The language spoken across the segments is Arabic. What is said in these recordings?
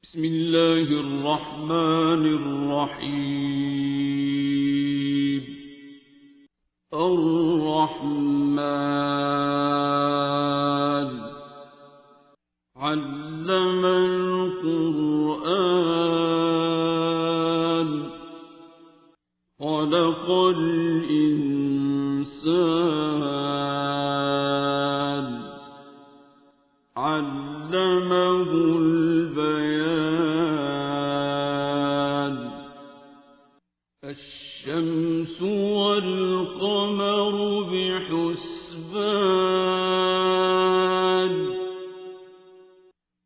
بسم الله الرحمن الرحيم. الرحمن علم القرآن خلق الإنسان علمه البيان. الشمس والقمر بحسبان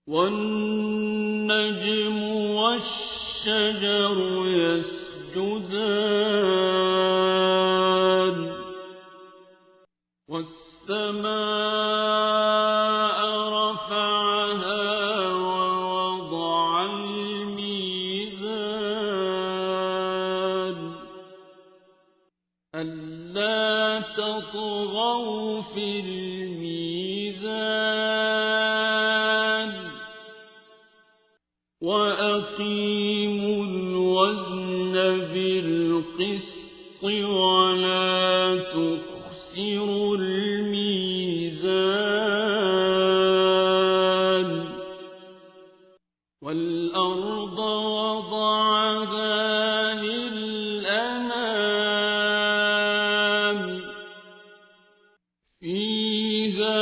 والنجم والشجر يسجدان والسماء رفعها ووضع الميزان ألا تطغوا في الميزان وأقيموا الوزن بالقسط ولا تخسروا الميزان. والأرض وضعها للأنام فيها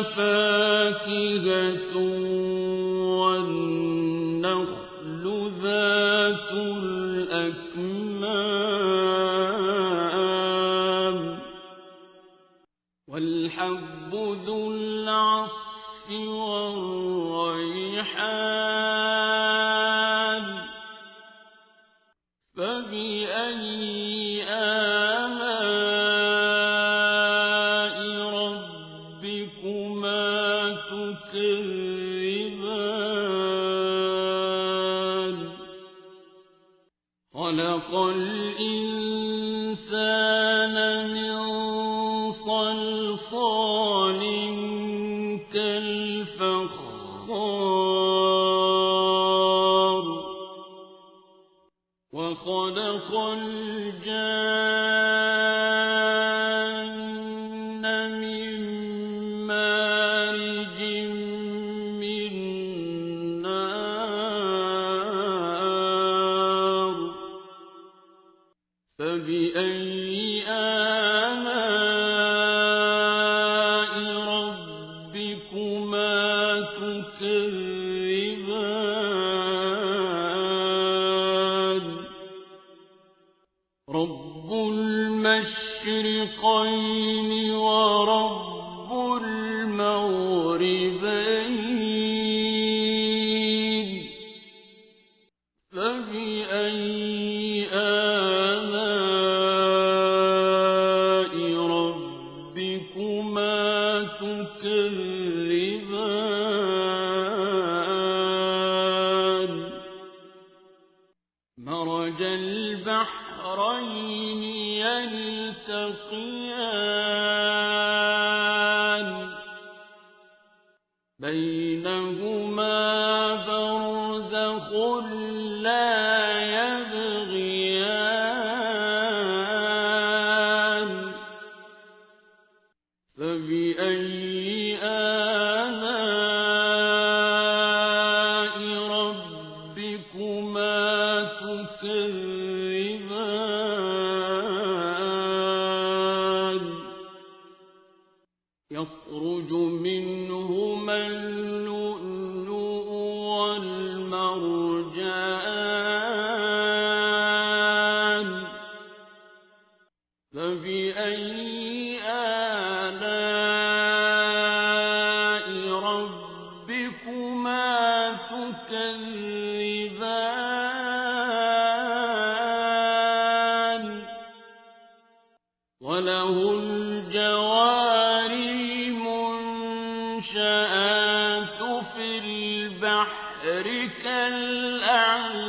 فاكهة والنخل ذات الأكمام والحب ذو العصف والريحان. فبأي آلاء ربكما تكذبان. خلق الإنسان من صلصال كالفخار وخلق الجان من مارج من نار. فبأي آلاء ربكما تكذبان. رب المشرقين ورب المغربين. فبأي آلاء ربكما تكذبان. مرج البحرين يلتقيان بينهما برزخ لا يبغيان. فبأي آلاء ربكما تكذبان. يخرج منهما اللؤلؤ والمرجان. فبأي آلاء ربكما تكذبان. وله الجوار المنشآت في البحر كالأعلام.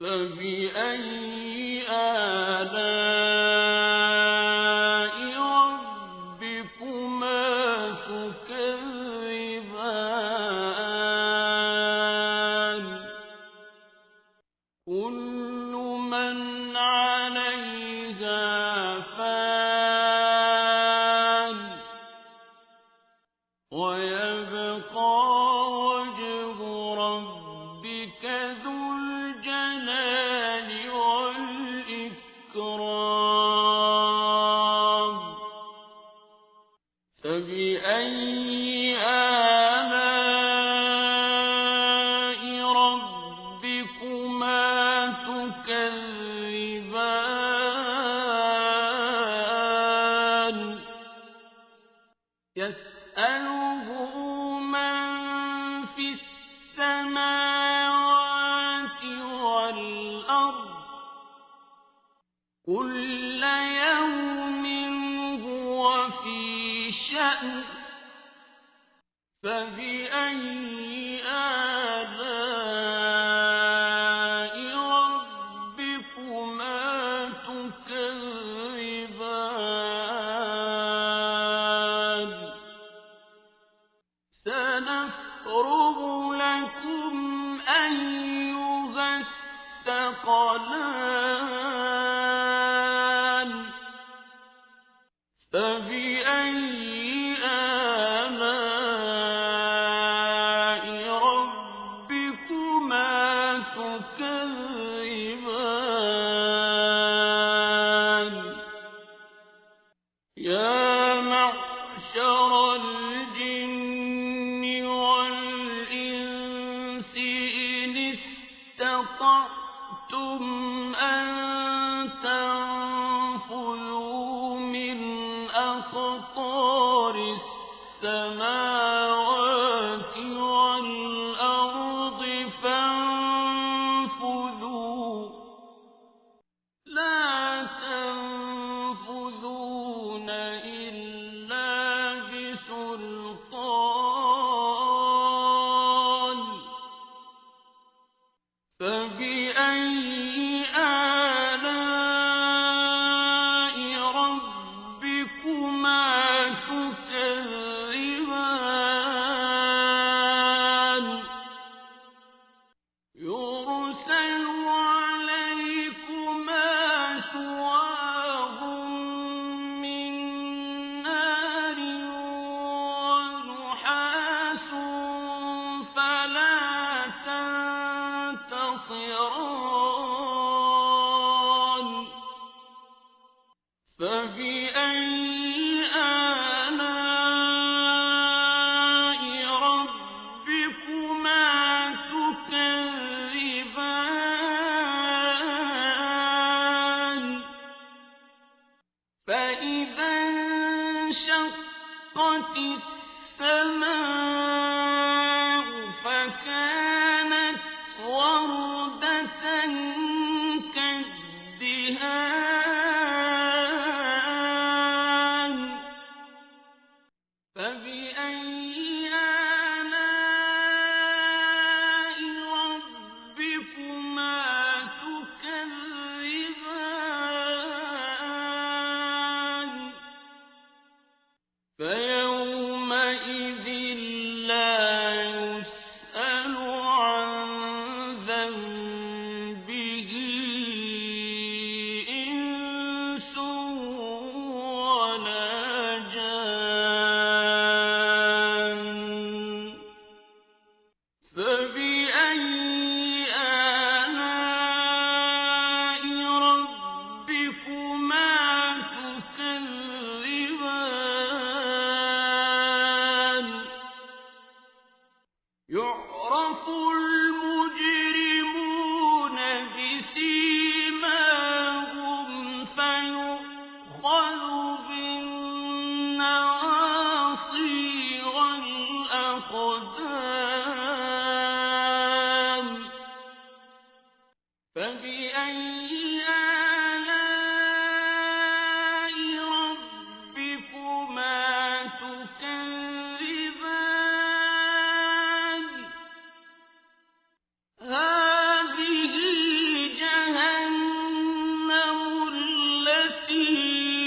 فبأي آلاء ربكما تكذبان. فبأي آلاء ربكما تكذبان يسأله من في السماوات والأرض كل يوم هو في شأن فبأي آلاء ربكما تكذبان سنفرغ لكم أيها الثقلان فبأي آلاء ربكما تكذبان يا معشر الجن والإنس إن استطعتم أن تنفذوا من أقطار السماوات والأرض فانفذوا لا تنفذون إلا بسلطان فبأي آلاء ربكما تكذبان يرسل عليكما شواظ من نار ونحاس فلا تنتصران فبأي آلاء ربكما تكذبان فإذا انشقت السماء فكانت وردة كالدهان فبأي آلاء ربكما تكذبان فيومئذ لا يسأل عن ذنبه إنس ولا جان فبأي آلاء ربكما تكذبان يعرف المجرمون بسيماهم فيؤخذ بالنواصي والأقدام فبأي آلاء ربكما تكذبان هذه جهنم التي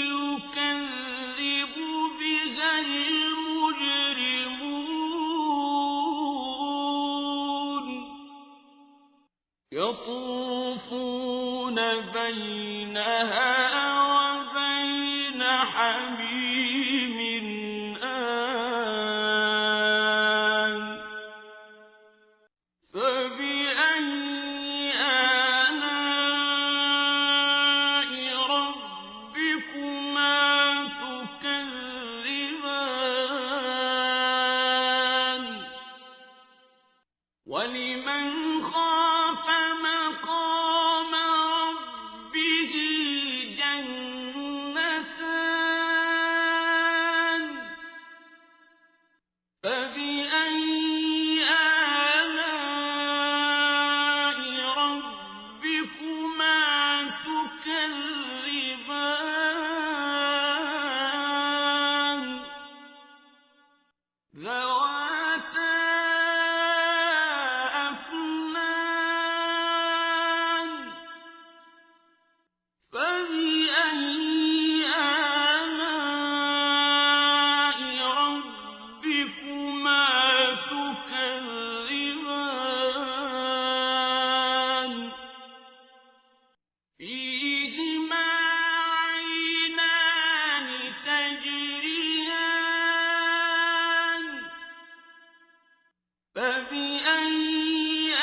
يكذب بها المجرمون يطوفون بينها وبين حميم آن فبأي آلاء ربكما تكذبان ذواتا أفنان فبأي آلاء ربكما تكذبان فيهما عينان تجريان فبأي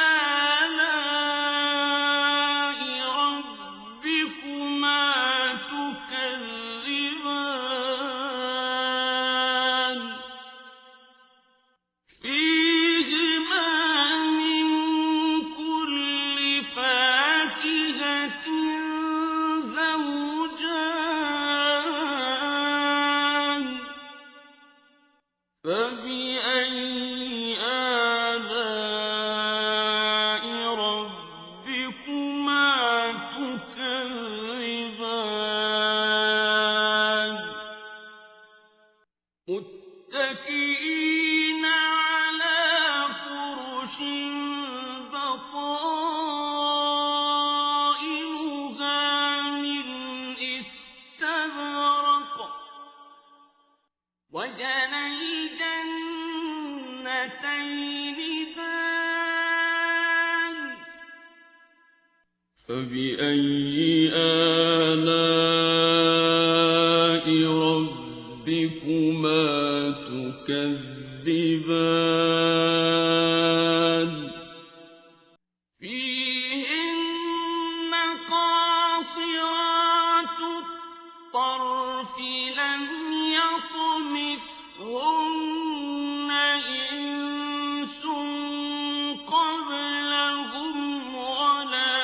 آلاء ربكما تكذبان فيهما من كل فاكهة زوجان فبأي آلاء ربكما تكذبان متكئين على فرش بطائنها من استبرق وجنى الجنتين دان فبأي آلاء ربكما تكذبان فيهن قاصرات الطرف لم يطمثهن إنس قبلهم ولا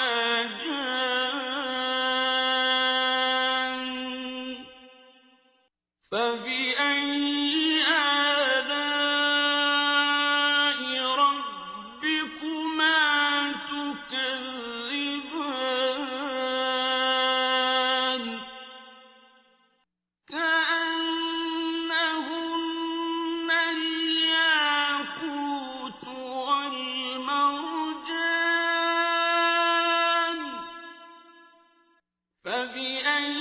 جان فبأي آلاء ربكما تكذبان كأنهن الياقوت والمرجان فبأي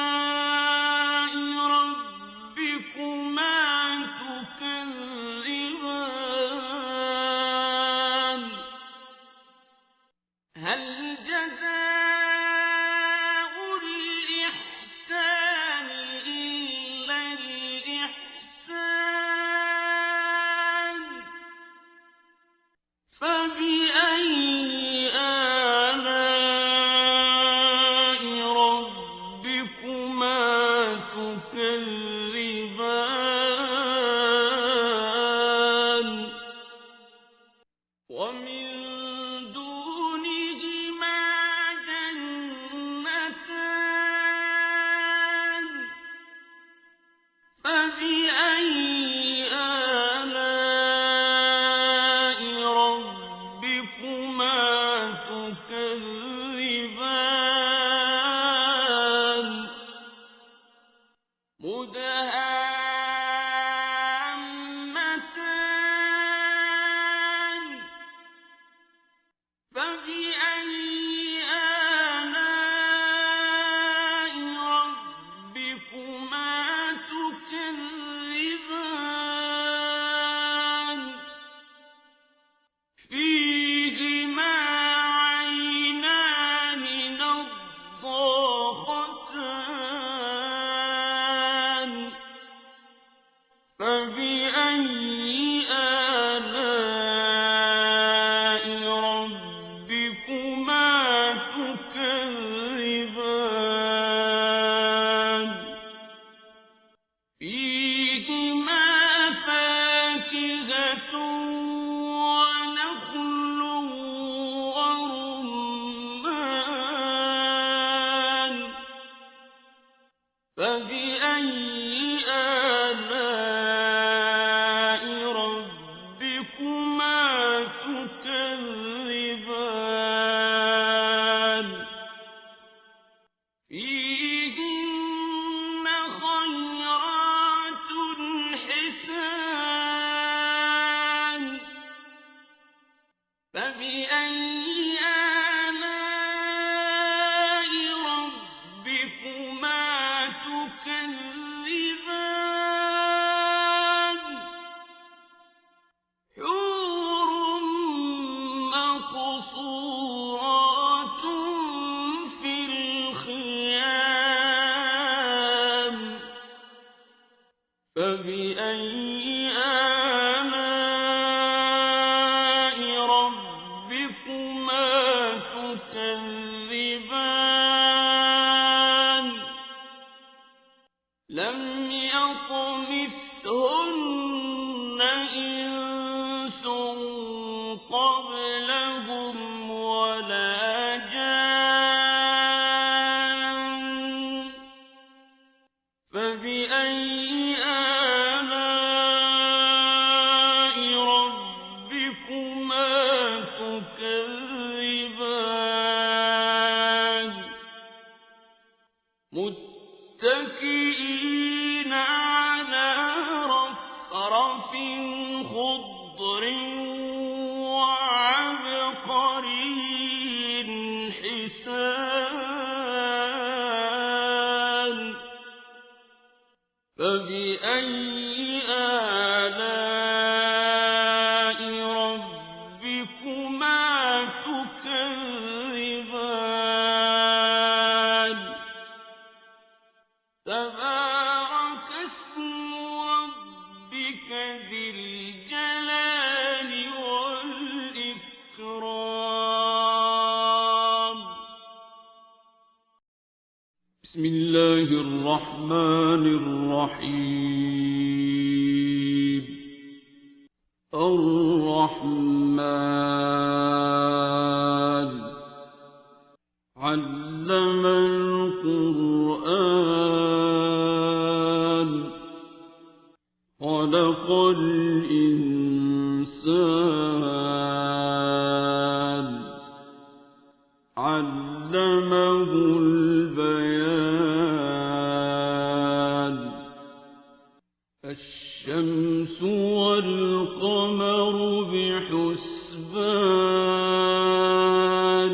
آلاء ربكما تكذبان هل جزاء الإحسان إلا الإحسان فبأي آلاء ربكما تكذبان ومن دونهما جنتان فبأي آلاء ربكما تكذبان مدهامتان فبأي آلاء ربكما تكذبان فيهما عينان نضاختان فبأي آلاء ربكما تكذبان لم يطمثهن إنس قبلهم ولا جان فبأي آلاء ربكما تكذبان متكئين على رفرف خضر وعبقري حسان فبأي آلاء ربكما تكذبان تبارك اسم ربك ذي الجلال والإكرام بسم الله الرحمن الرحيم الرحمن علم القرآن خلق الإنسان علمه البيان الشمس والقمر بحسبان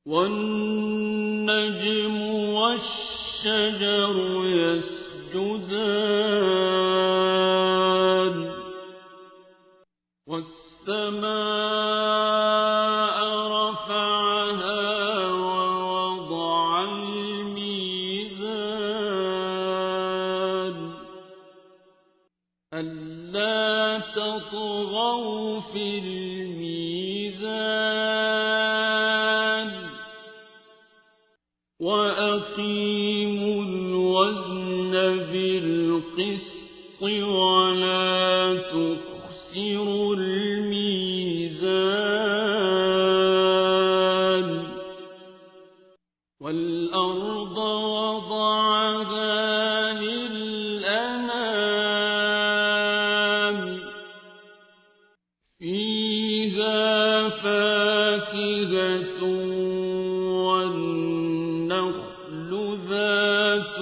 والنجم والشجر يسجدان والسماء رفعها ووضع الميزان ألا تطغوا في الميزان وأقيموا الوزن بالقسط ولا تخسروا الميزان والأرض وضعها للأنام فيها فاكهة والنخل ذات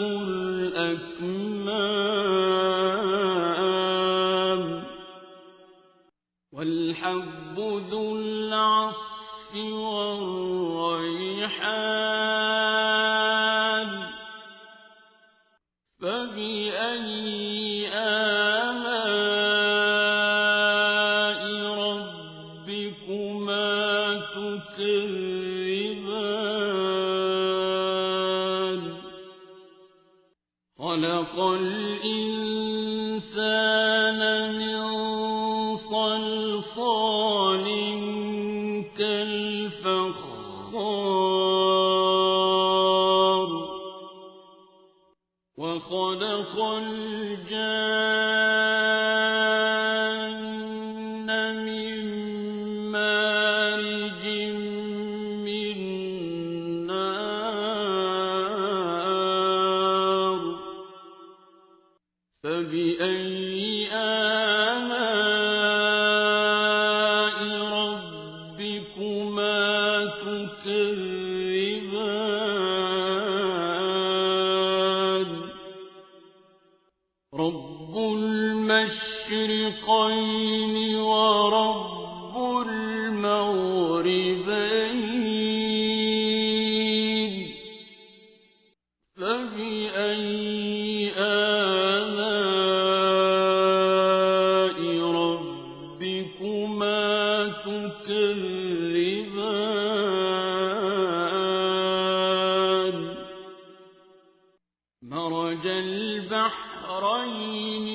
الأكمام والحب ذو العصف والريحان فبأي آلاء ربكما تكذبان خلق الإنسان من صلصال كالفخار وخلق الجان من مارج من نار فبأي آلاء ربكما تكذبان رب المشرقين ورب المغربين فبأي آلاء ربكما تكذبان مرج البحرين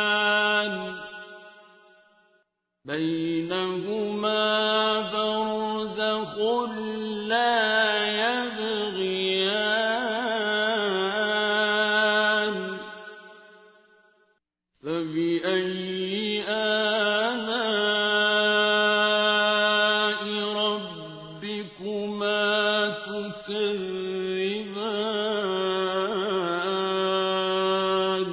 يلتقيان بينهما برزخ لا يبغيان فبأي آلاء ربكما تكذبان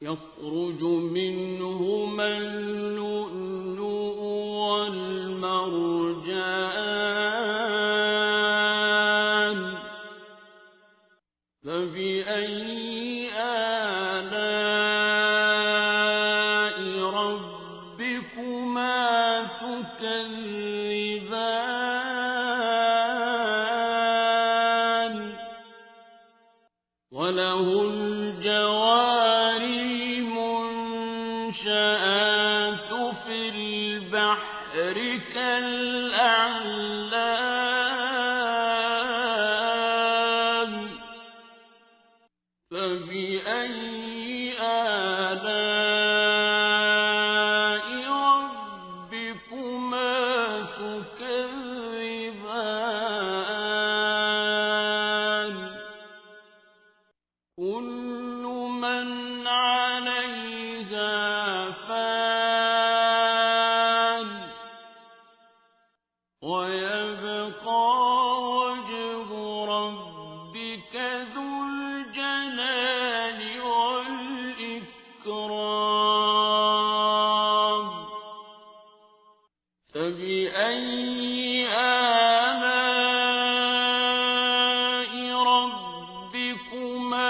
يخرج منهما اللؤلؤ والمرجان فبأي آلاء ربكما تكذبان وله الجوار المنشآت في البحر كالأعلام فبأي آلاء ربكما تكذبان كل من عليها فان ويبقى وجه ربك ذو الجلال والإكرام فبأي آلاء ربكما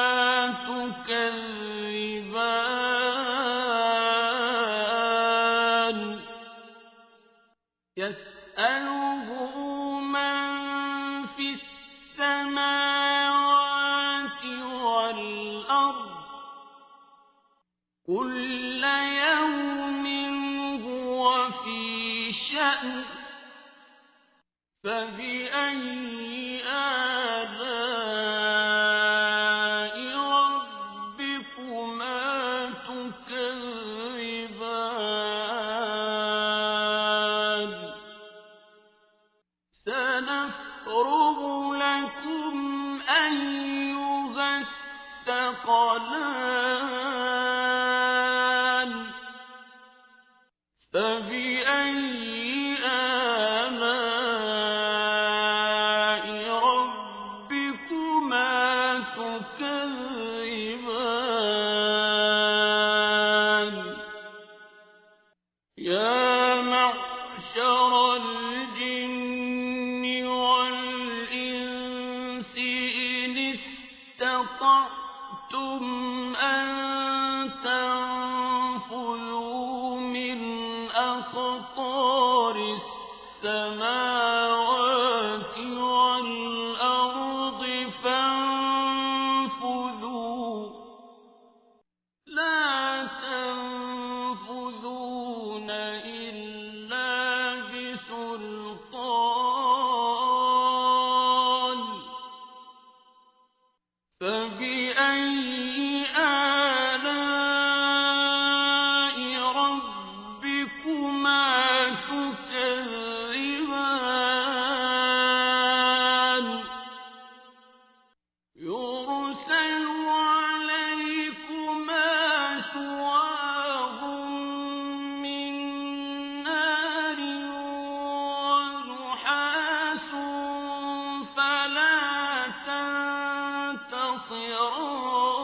تكذبان يسأله من في السماوات والأرض كل يوم هو في شأن فبأي آلاء ربكما تكذبان سنفرغ لكم أيها الثقلان فبأي آلاء ربكما تكذبان يا معشر الجن والإنس إن استطعتم أن تنفذوا من أقطار السماوات والأرض فانفذوا لا تنفذون إلا بسلطان فبأي آلاء ربكما تكذبان يرسل عليكما شواظ من نار ونحاس فلا تنتصران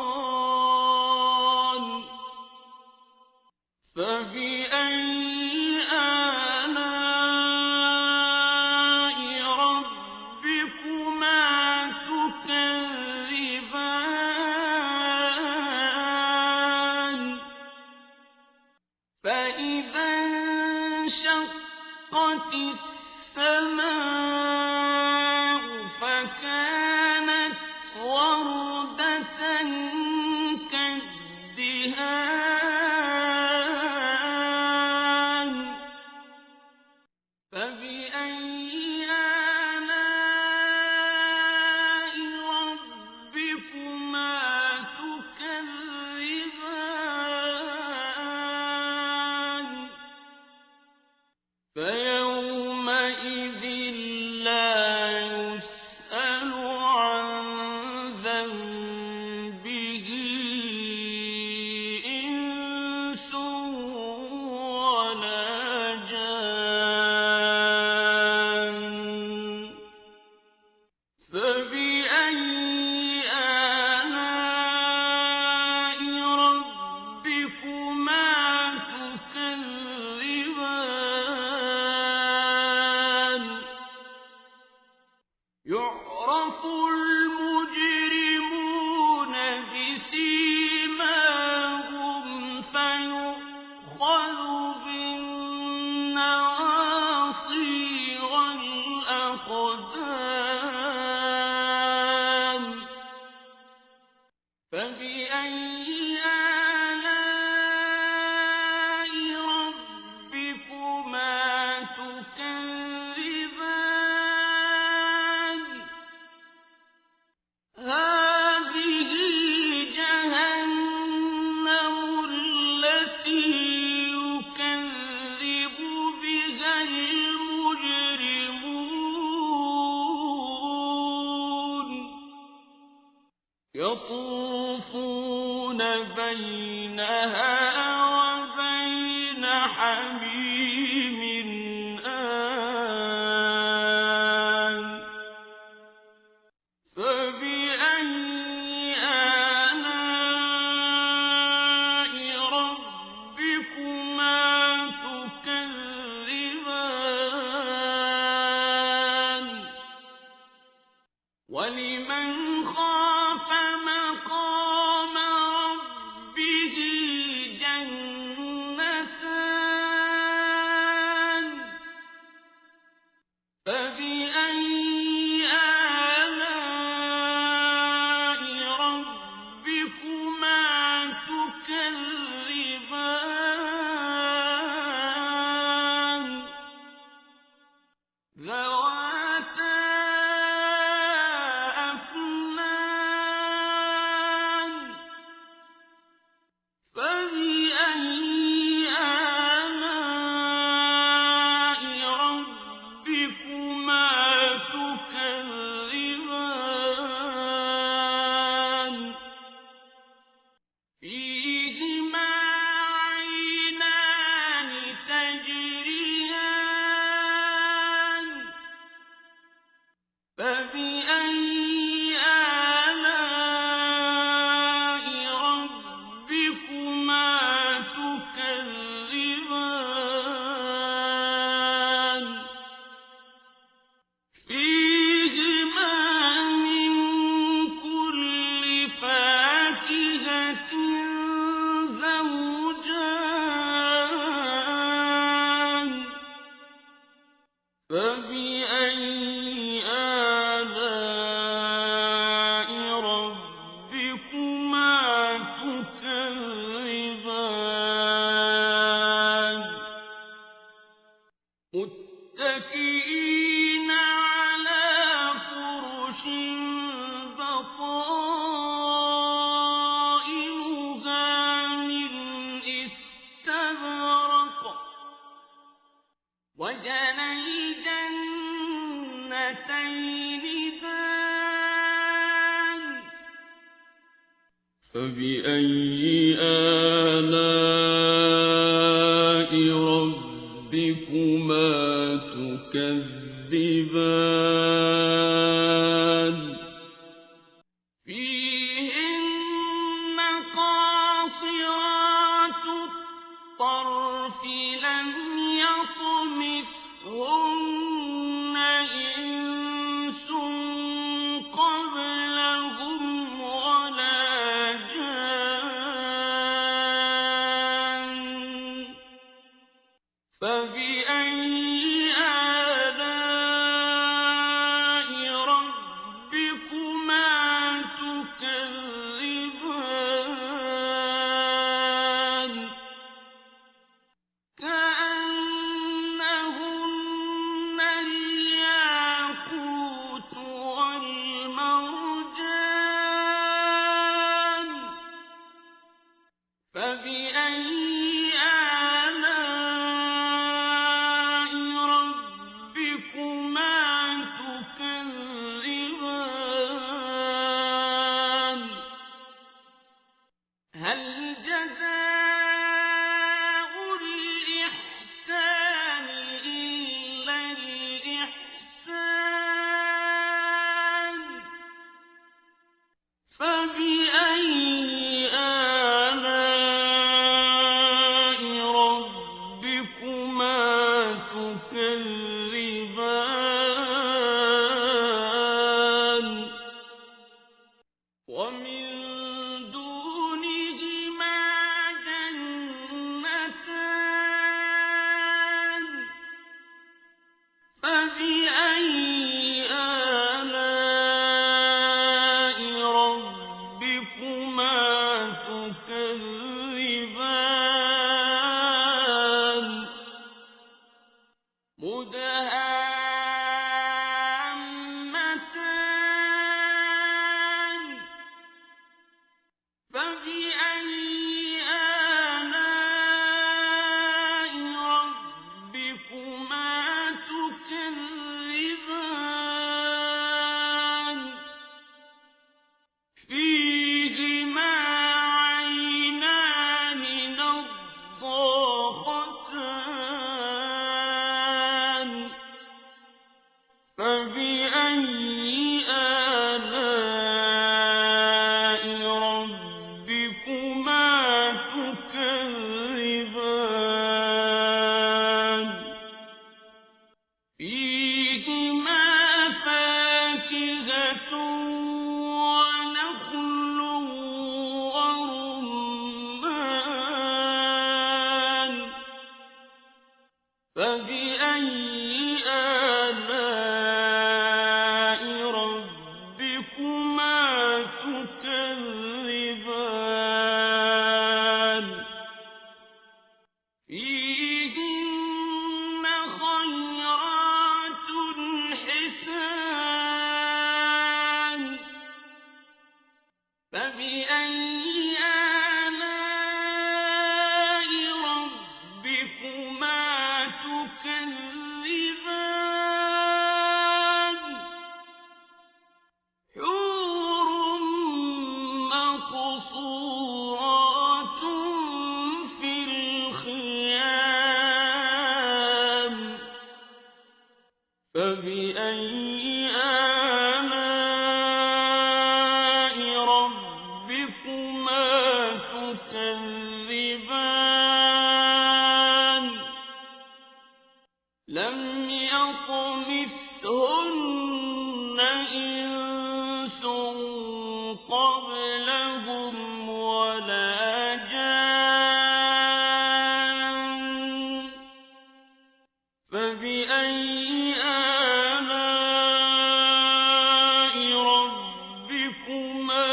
فبأي آلاء ربكما تكذبان يعرف المجرمون بسيماهم فيؤخذ بالنواصي والأقدام فبأي آلاء ربكما تكذبان هذه جهنم التي يكذب بها المجرمون يطوفون بينها وبين حميم آن فبأي آلاء ربكما تكذبان ولمن خاف مقام ربه جنتان فبأي آلاء ربكما تكذبان ذواتا أفنان فبأي آلاء ربكما تكذبان فيهما عينان تجريان فبأي آلاء ربكما تكذبان فيهما من كل فاكهة زوجان فبأي آلاء ربكما تكذبان متكئين على فرش بطائنها من استبرق وجنى الجنتين دان فبأي آلاء ربكما تكذبان فيهن قاصرات الطرف لم يطمثهن إنس قبلهم ولا جان آلاء ربكما تكذبان حور مقصورات في الخيام فبأي آلاء ربكما تكذبان لم يطمثهن إنس قبلهم ولا جان فبأي آلاء ربكما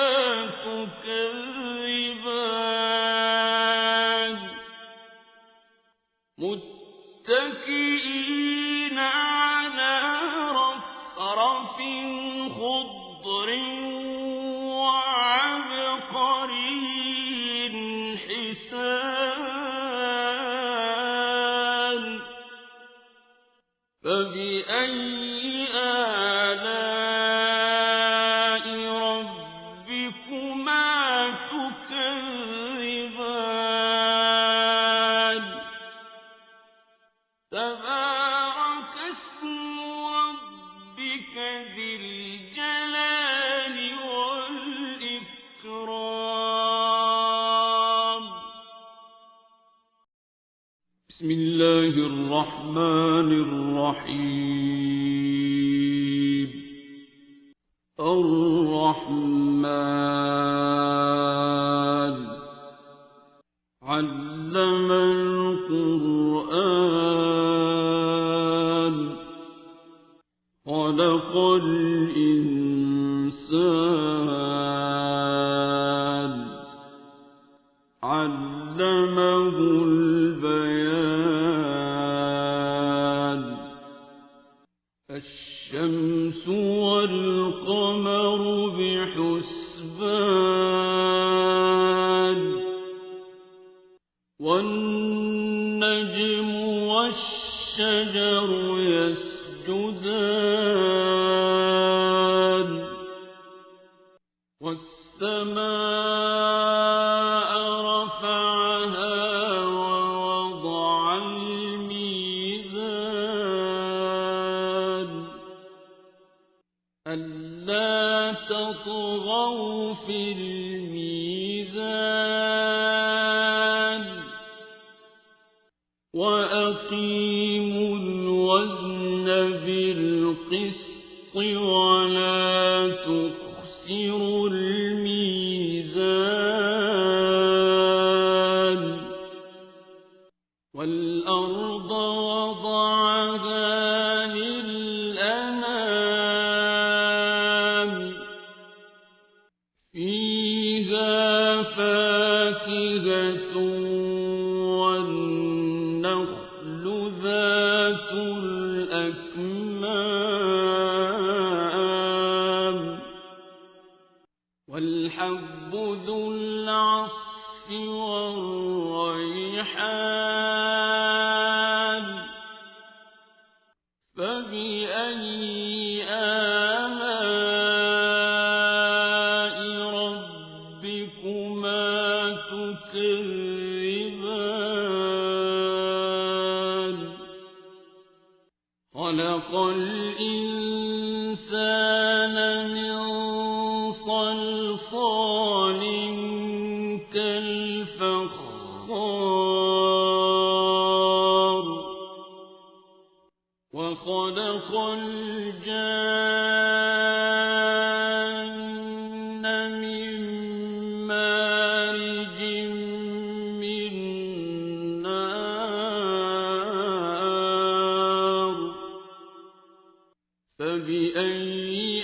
تكذبان متكئين على رفرف خضر وعبقري حسان فبأي آلاء ربكما تكذبان تبارك اسم ربك ذي الجلال والإكرام بسم الله الرحمن الرحيم الرحمن علم القرآن خلق الإنسان علمه البيان الشمس والقمر بحسبان والنجم والشجر يسجدان والسماء رفعها ووضع الميزان ألا تطغوا في الميزان وأقيموا الوزن بالقسط ولا تخسروا الميزان والأرض وضعها للأنام فيها فاكهة والنخل ذات الأكمام والحب ذو العصف والريحان فبأي آلاء ربكما تكذبان خلق الإنسان من صلصال كالفخار وخلق الجان من مارج من نار فبأي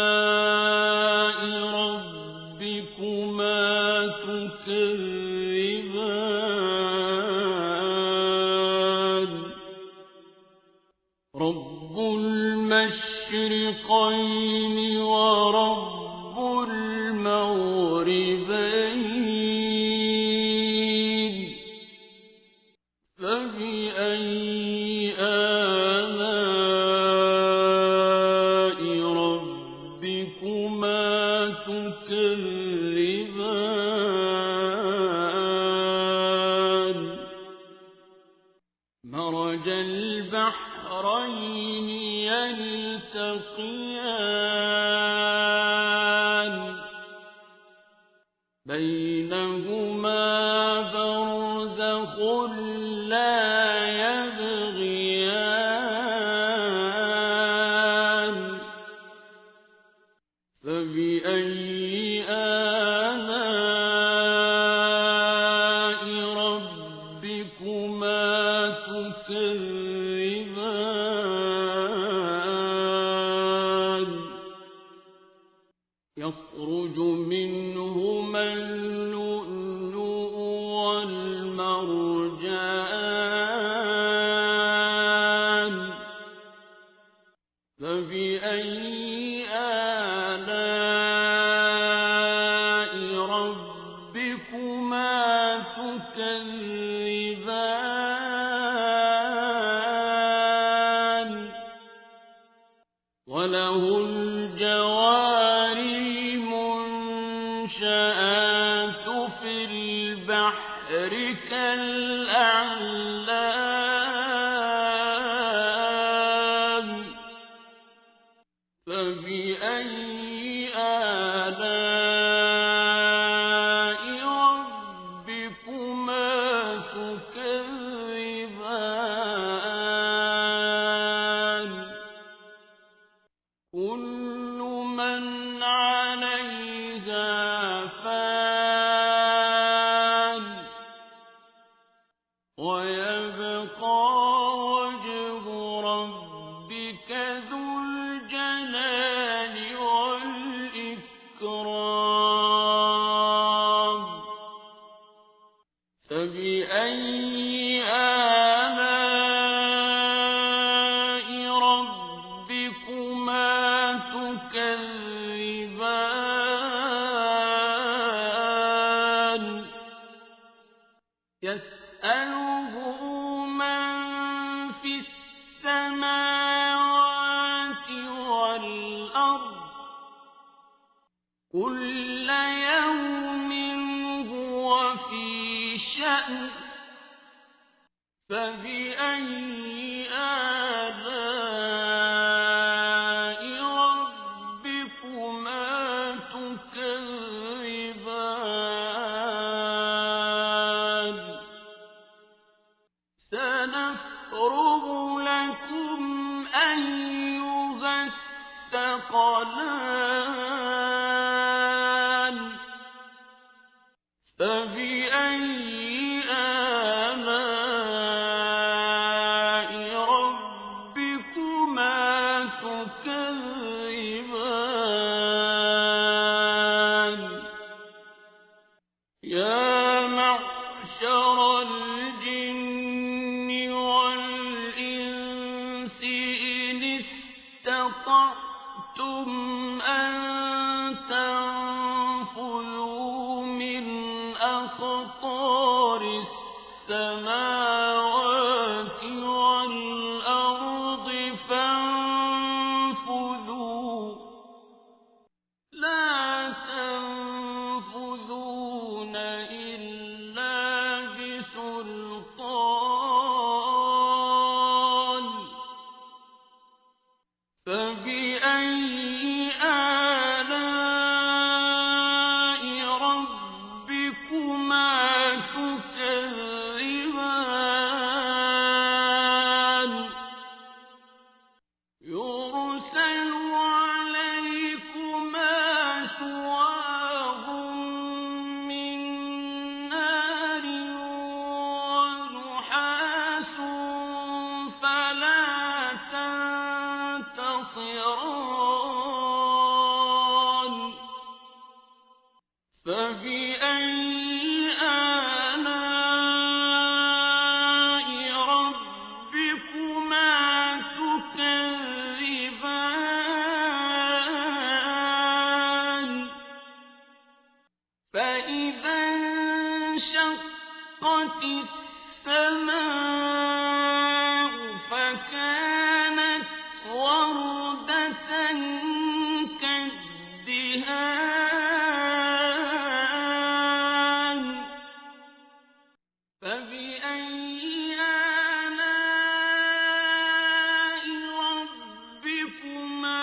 آلاء ربكما تكذبان رب المشرقين ورب يستويان بينهما برزخ لا يبغيان فبأي آلاء ربكما تكذبان يخرج منهما اللؤلؤ والمرجان فبأي آلاء ربكما تكذبان وله الجوار المنشآت في البحر كالأعلام فبأي آلاء ربكما تكذبان كل من عليها فان ويبقى وجه ربك ذو الجلال والإكرام فبأي آلاء ربكما تكذبان يسأله من في السماوات والأرض كل يوم هو في شأن فبأي آلاء ربكما تكذبان سنفرغ لكم أيها الثقلان فبأي آلاء ربكما تكذبان يا معشر الجن والإنس إن استطعتم أن تنفذوا من أقطار السماوات والأرض فانفذوا لا تنفذون إلا بسلطان فبأي آلاء ربكما تكذبان يرسل عليكما شواظ من نار ونحاس فلا تنتصران فبأي آلاء ربكما تكذبان فإذا انشقت السماء فكانت وردة كالدهان فبأي آلاء ربكما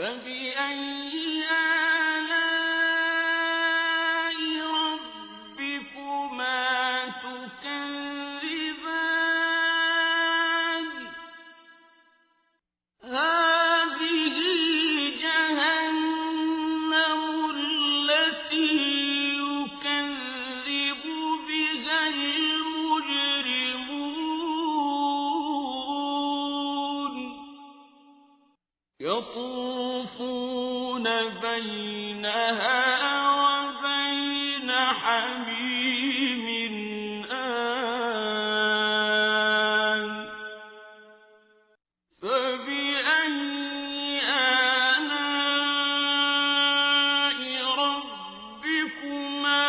فبأي آلاء ربكما تكذبان هذه جهنم التي يكذب بها المجرمون يطوفون بينها وبين حميم آن فبأي آلاء ربكما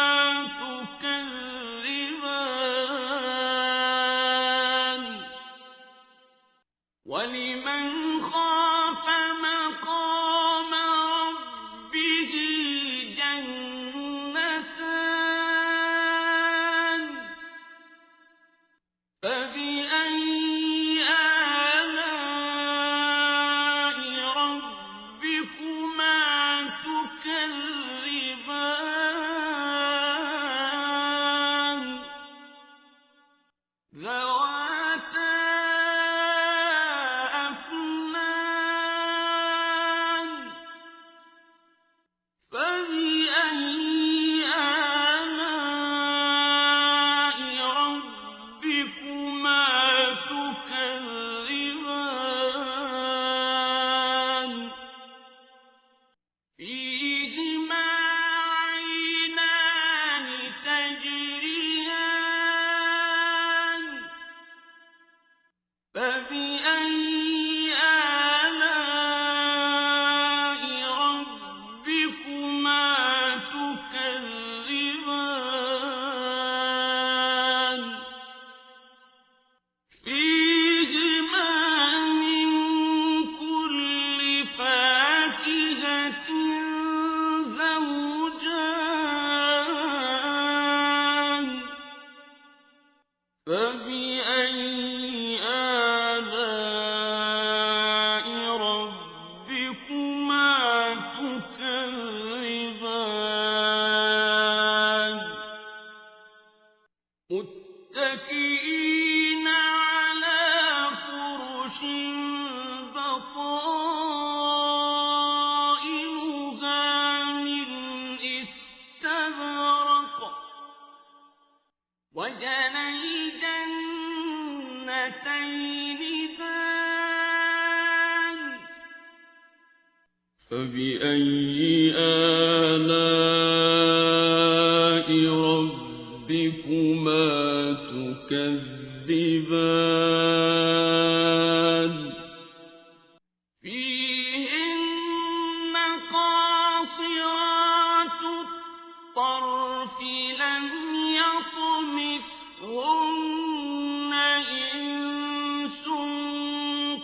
تكذبان ولمن خاف مقام ربه جنتان فبأي آلاء ربكما تكذبان ذواتا أفنان فبأي آلاء ربكما تكذبان فيهما عينان تجريان فبأي آلاء ربكما تكذبان فيهما من كل فاكهة زوجان فبأي آلاء ربكما تكذبان متكئين على فرش بطائنها من استبرق وجنى الجنتين دان فبأي آلاء ربكما تكذبان فيهن قاصرات الطرف لم يطمثهن إنس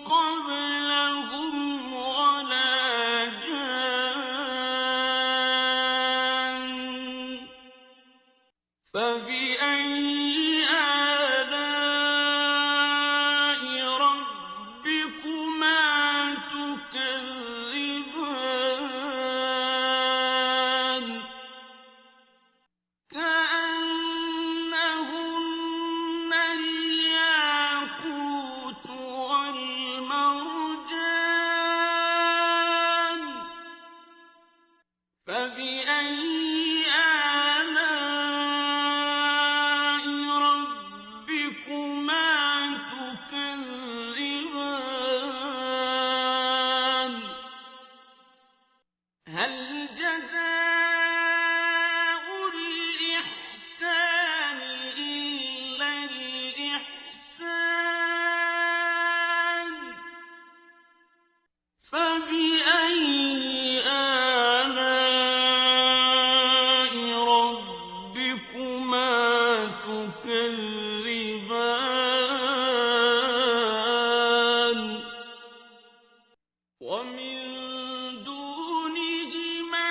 قبلهم ولا جان فبأي آلاء ربكما تكذبان كأنهن الياقوت والمرجان فبأي آلاء ربكما تكذبان هل جزاء الإحسان إلا الإحسان فبأي آلاء ربكما تكذبان ومن دونهما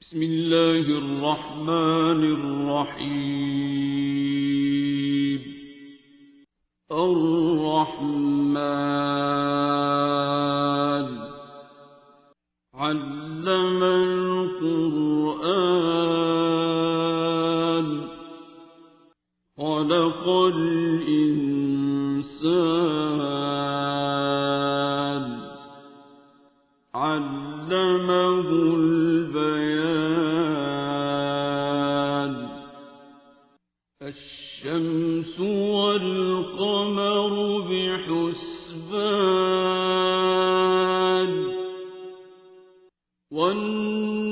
بسم الله الرحمن الرحيم. الرحمن علم القرآن خلق الإنسان علمه البيان الشمس والقمر بحسبان والنجم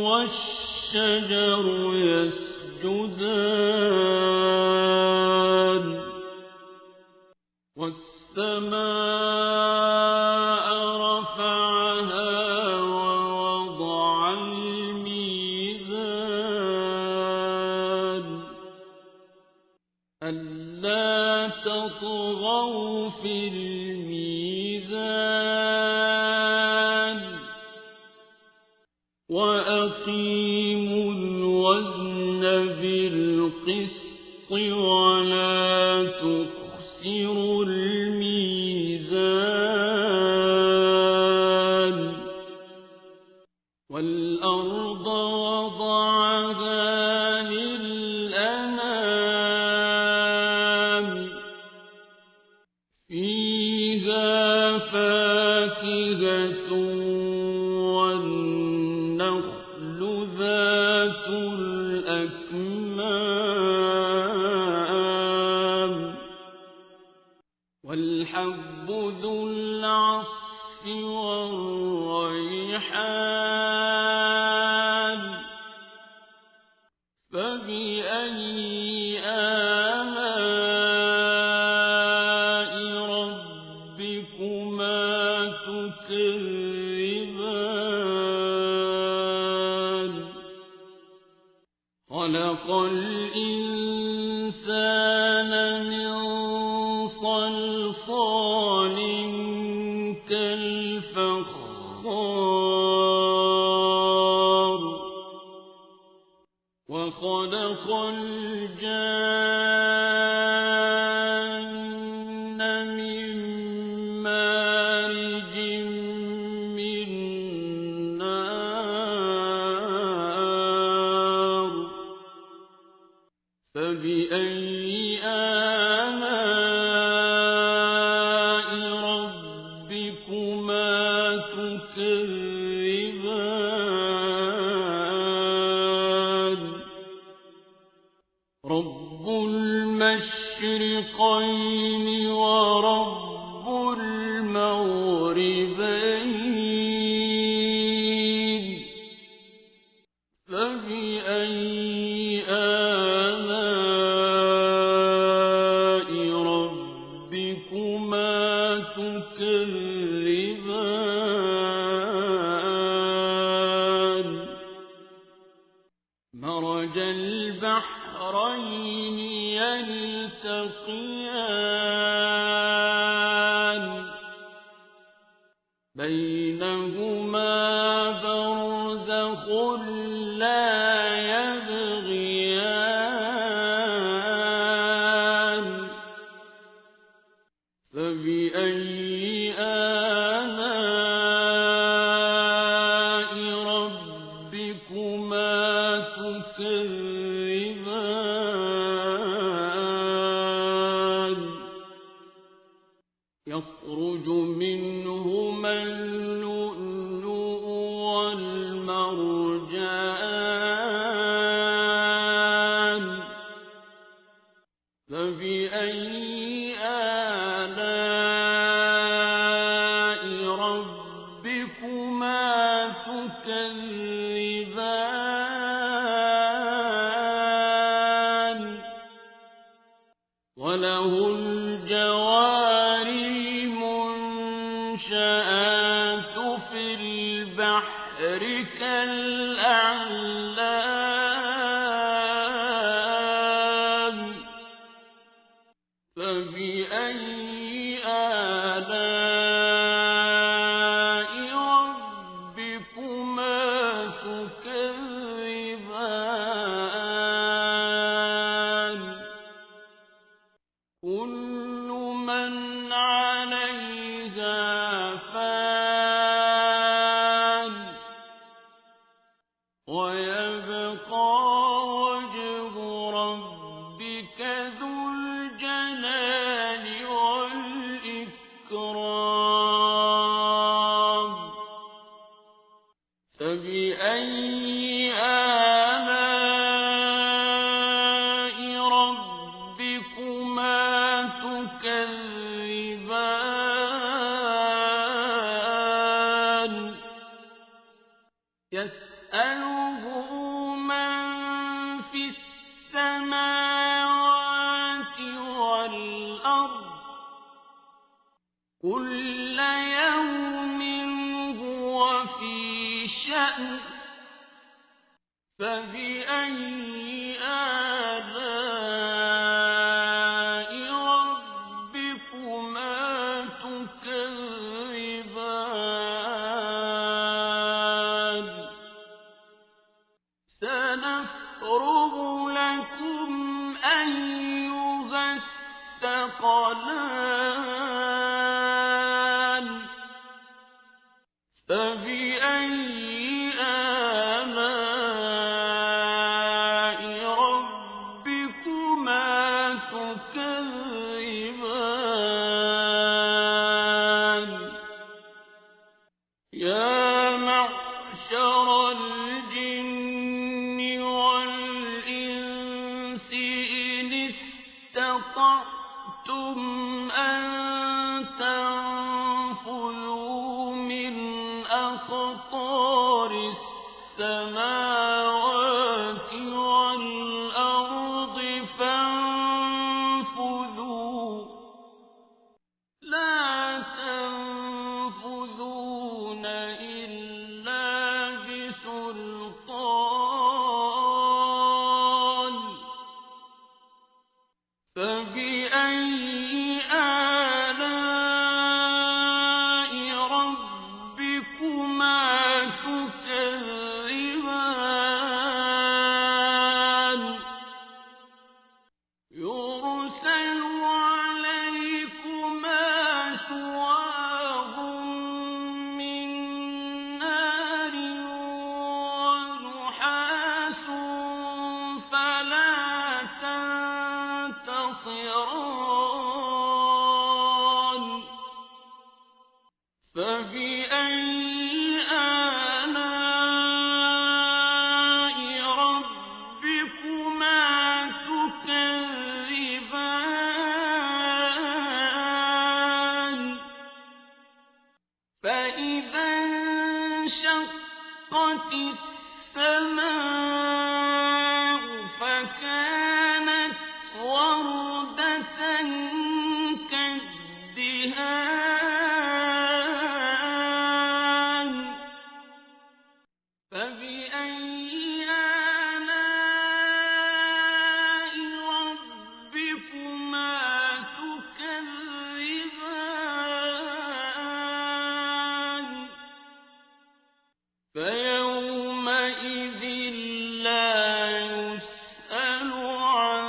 والشجر يسجدان والسماء رفعها ووضع الميزان ألا تطغوا في الميزان وأقيموا الوزن بالقسط ولا تخسروا الميزان والأرض وضعها للأنام فيها فاكهة والنخل ذات الأكمام والحب ذو العصف والريحان فبأي آلاء ربكما تكذبان خلق الإنسان من صلصال كالفخار وخلق الجان من مارج من نار فبأي آلاء ربكما تكذبان رب المشرقين ورب المغربين فبأي آلاء ربكما تكذبان مرج البحرين يلتقيان بينهما برزخ لا يبغيان فبأي آلاء ربكما تكذبان يخرج منهما اللؤلؤ والمرجان فبأي آلاء ربكما تكذبان وله الجوار المنشآت في البحر كالأعلام فبأي آلاء ربكما تكذبان كل من عليها فان ويبقى وجه ربك ذو الجلال والإكرام فبأي آلاء ربكما تكذبان يسأله من في السماوات والأرض كل يوم هو في شأن فبأي آلاء ربكما تكذبان سنفرغ لكم أيها الثقلان فبأي آلاء ربكما تكذبان يا معشر الجن والإنس إن استطعتم أن تنفذوا أقطار السماوات والأرض فانفذوا لا تنفذون إلا بسلطان فبأي آلاء ربكما تكذبان يرسل عليكما شواظ من نار ونحاس فلا تنتصران فبأي آلاء ربكما تكذبان فإذا انشقت السماء فكانت وردة كالدهان فبأي آلاء ربكما تكذبان فيومئذ لا يسأل عن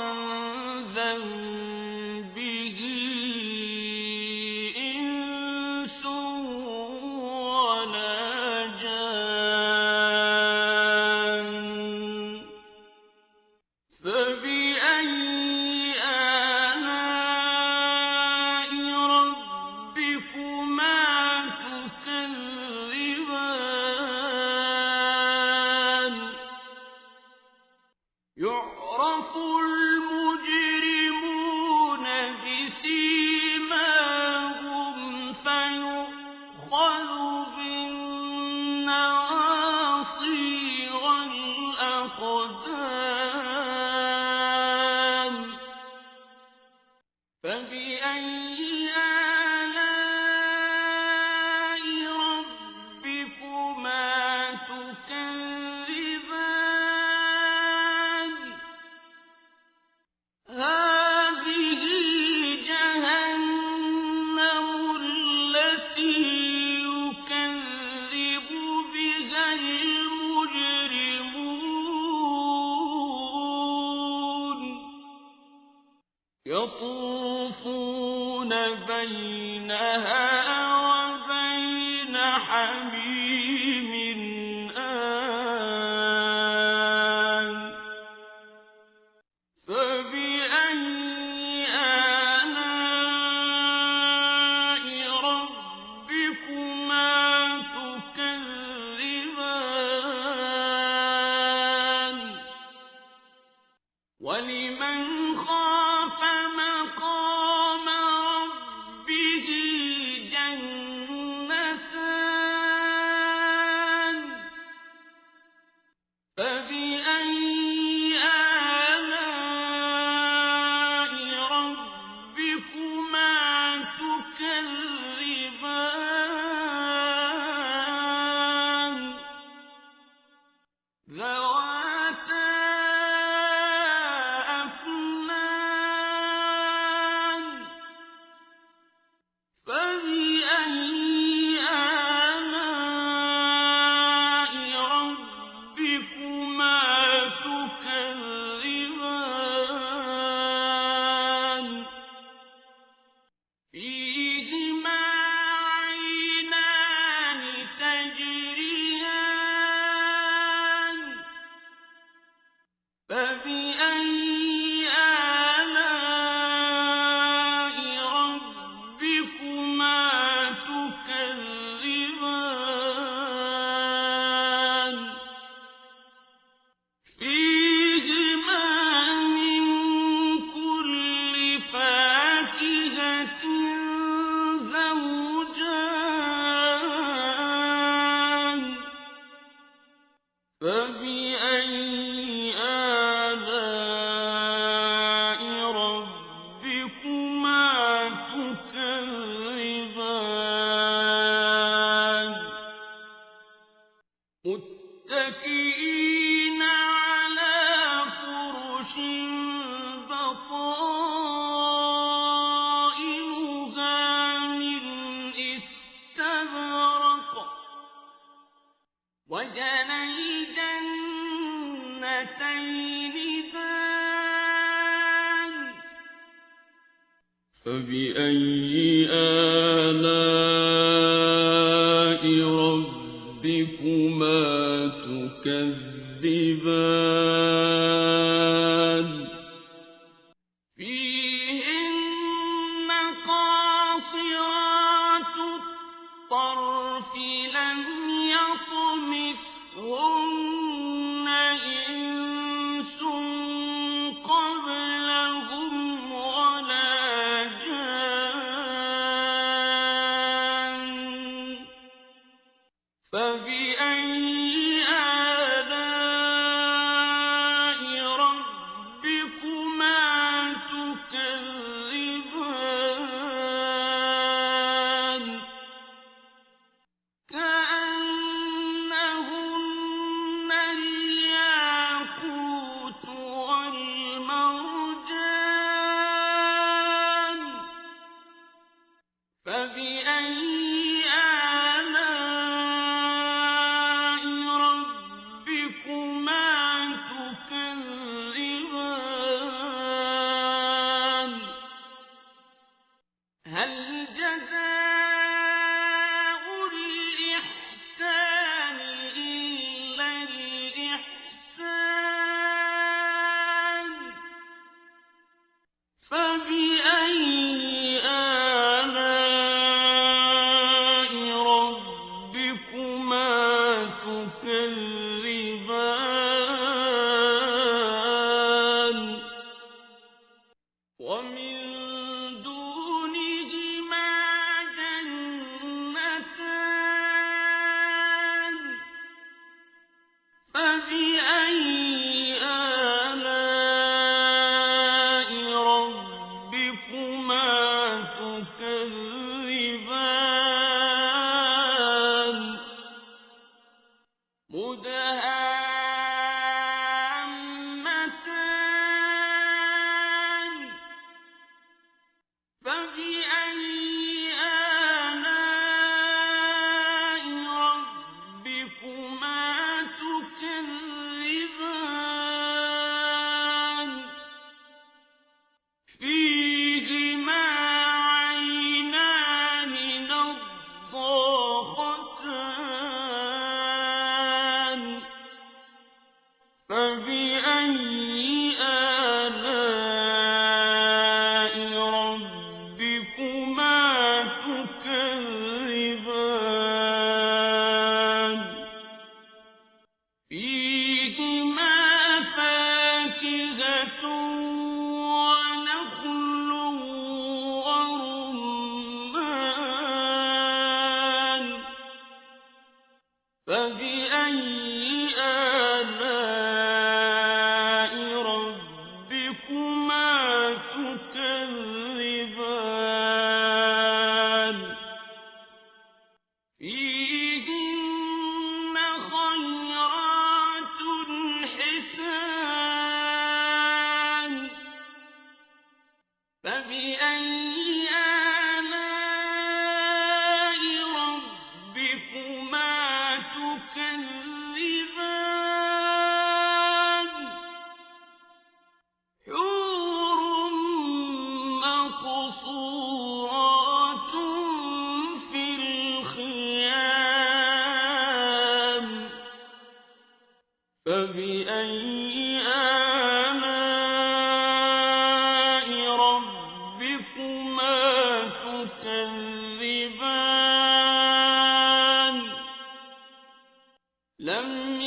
ذنبه إنس ولا جان فبأي آلاء ربكما تكذبان يعرف المجرمون بسيماهم فيؤخذ بالنواصي والأقدام فبأي آلاء ربكما تكذبان هذه جهنم التي يكذب بها المجرمون يطوفون بينها وبين حميم آن فبأي آلاء ربكما تكذبان ولمن خاف مقام ربه جنتان فبأي آلاء ربكما تكذبان متكئين على فرش بطائنها من استبرق وجنى الجنتين دان فبأي آلاء ربكما تكذبان فيهن قاصرات الطرف لم يطمثهن إنس قبلهم ولا جان فبأي آلاء ربكما تكذبان كأنهن الياقوت والمرجان فبأي آلاء ربكما تكذبان هل جزاء الإحسان إلا الإحسان فبأي آلاء ربكما تكذبان ومن دونهما جنتان فبأي آلاء ربكما تكذبان مدهامتان فبأي آلاء ربكما تكذبان فيهما عينان نضاختان فبأي آلاء ربكما تكذبان فيهما فاكهة ونخل ورمان فبأي آلاء ربكما تكذبان فيهن خيرات حسان فبأي آلاء ربكما تكذبان حور مقصورات في الخيام فبأي آلاء ربكما تكذبان لم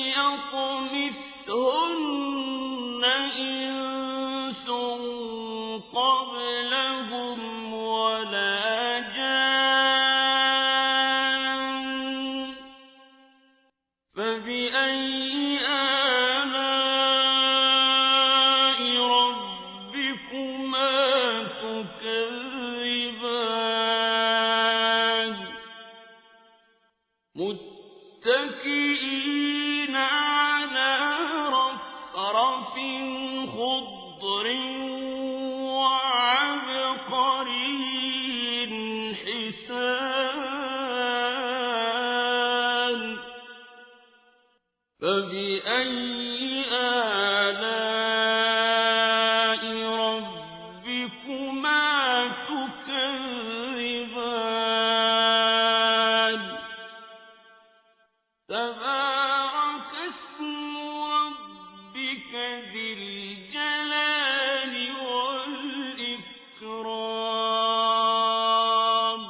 يطمثهن إنس قبلهم ولا جان فبأي متكئين على رفرف خضر وعبقري حسان فبأي آلاء ربكما تكذبان تبارك اسم ربك ذي الجلال والإكرام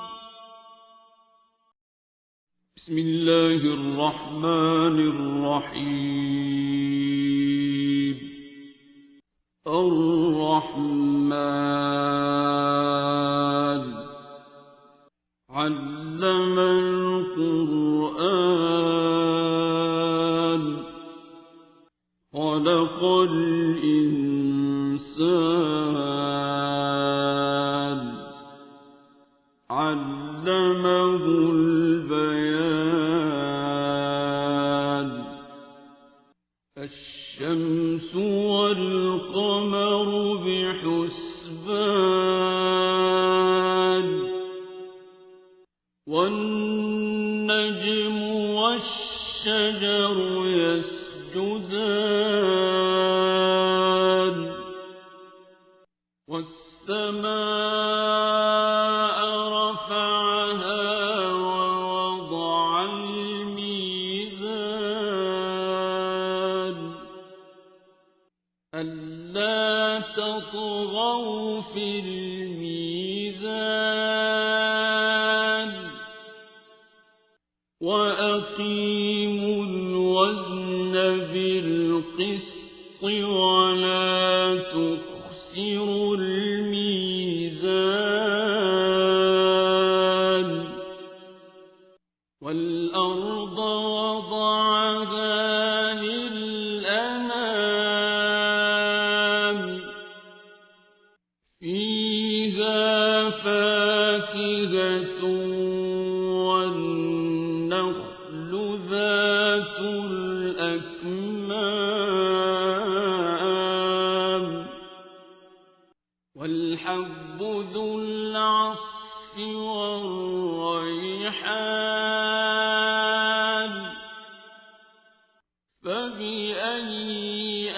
بسم الله الرحمن الرحيم الرحمن علم القرآن خلق الإنسان علمه البيان الشمس والقمر بحسبان والنجم والشجر يسجدان والسماء رفعها ووضع الميزان ألا تطغوا في الميزان وأقيموا الوزن بالقسط ولا تخسروا الميزان والأرض وضعها للأنام فيها فاكهة والنخل ذات الأكمام والحب ذو العصف والريحان فبأي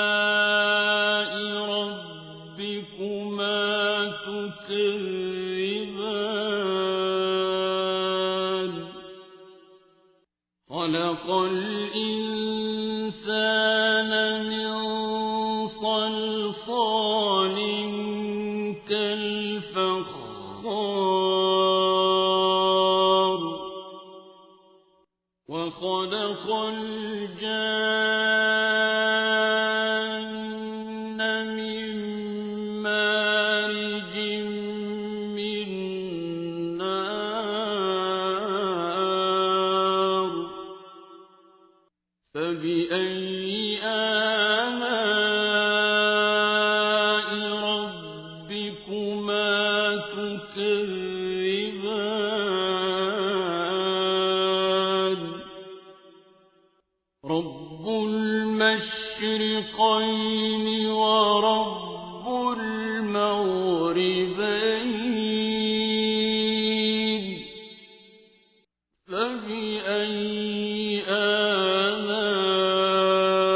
آلاء ربكما تكذبان خلق الإنسان من صلصال كالفخار وخلق الجان من مارج من نار فبأي آلاء ربكما تكذبان رب المشرقين ورب المغربين فبأي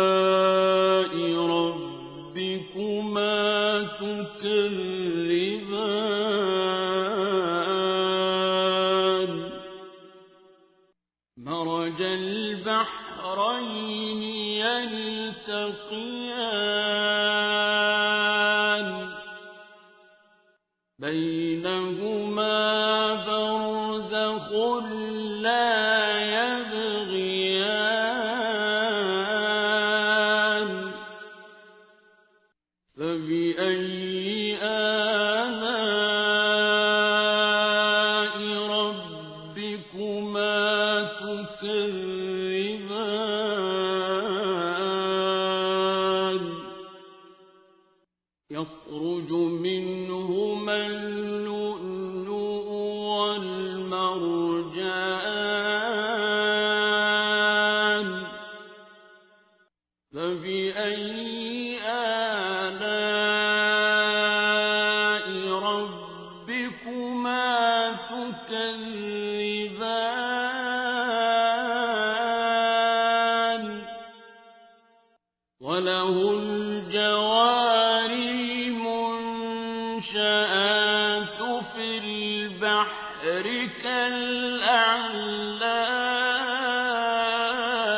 آلاء ربكما تكذبان مرج البحرين يلتقيان بينهما برزخ لا يبغيان فبأي آلاء ربكما تكذبان يخرج منهما اللؤلؤ والمرجان ومرجان فبأي آلاء ربكما تكذبان وله الجوار المنشآت في البحر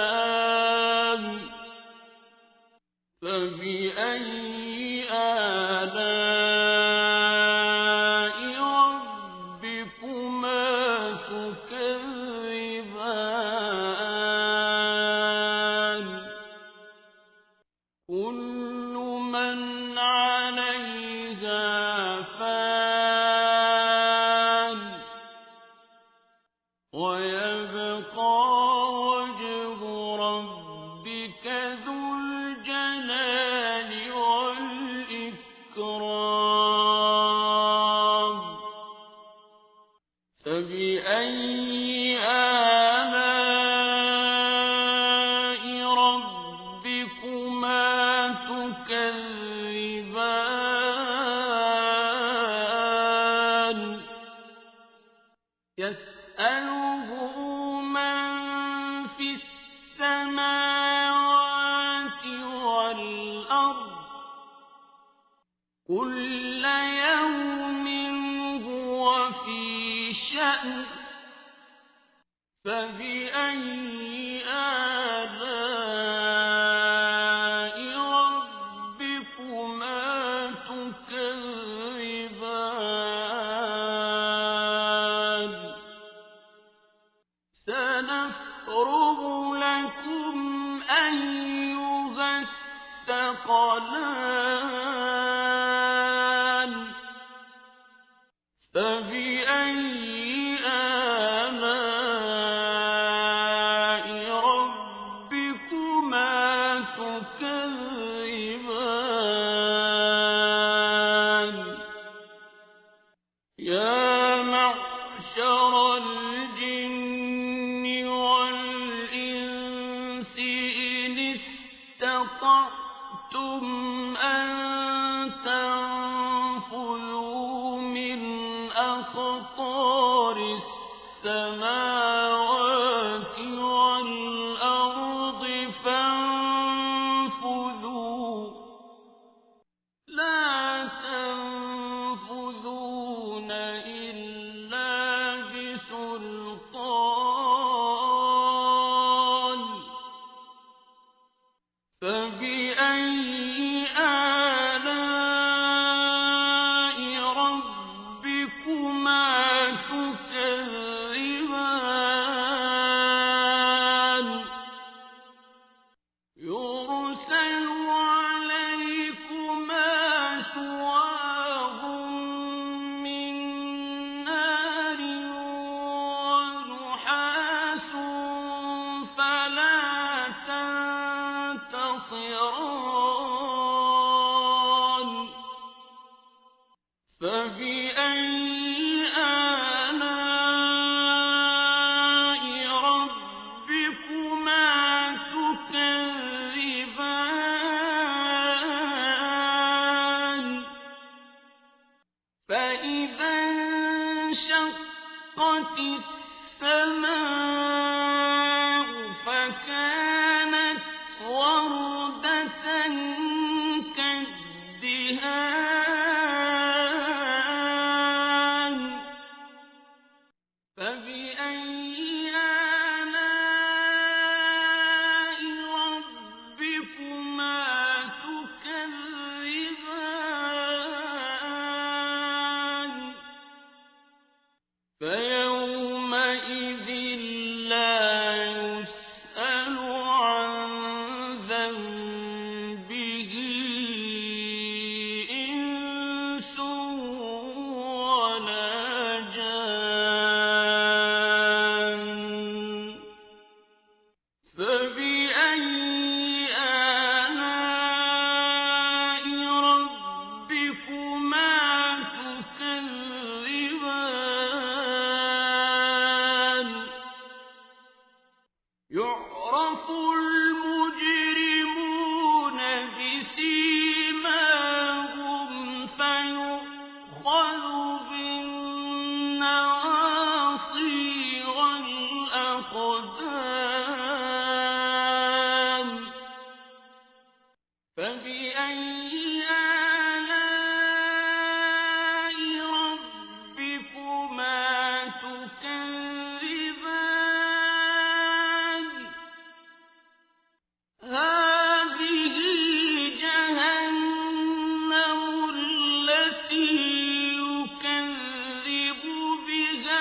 كالأعلام فبأي آلاء ربكما تكذبان كل من عليها فان ويبقى وجه ربك ذو الجلال والإكرام فبأي آلاء ربكما تكذبان يسأله من في السماوات والأرض كل يوم هو في شأن فبأي آلاء ربكما تكذبان سنفرغ لكم أيها الثقلان فبأي آلاء ربكما تكذبان يا معشر الجن والإنس إن استطعتم أن تنفذوا من أقطار السماوات والأرض فانفذوا لا تنفذون إلا بسلطان فبأي آلاء ربكما تكذبان يرسل عليكما شواظ من نار ونحاس فلا تنتصران فبأي آلاء ربكما تكذبان فإذا انشقت السماء فكانت وردة كالدهان فبأي آلاء ربكما تكذبان فيومئذ لا يسأل عن ذنبه إنس ولا جان المجرمون بسيماهم فيؤخذ بالنواصي والأقدام فبأي آلاء ربكما تكذبان هذه جهنم التي يكذب بها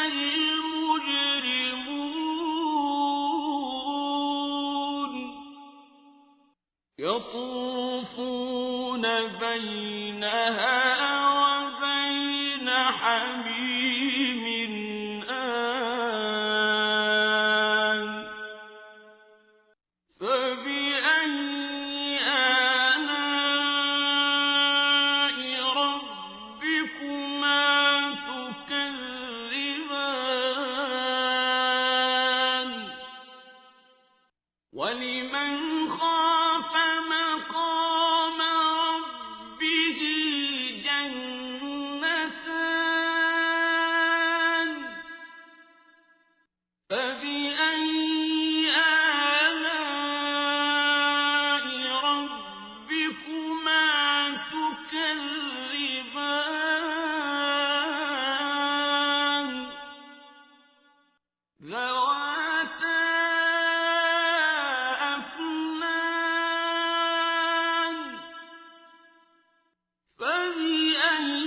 المجرمون يطوفون بينها وبين حميم آن فبأي آلاء ربكما تكذبان ولمن خاف مقام ربه جنتان فبأي آلاء ربكما تكذبان ذواتا أفنان فبأي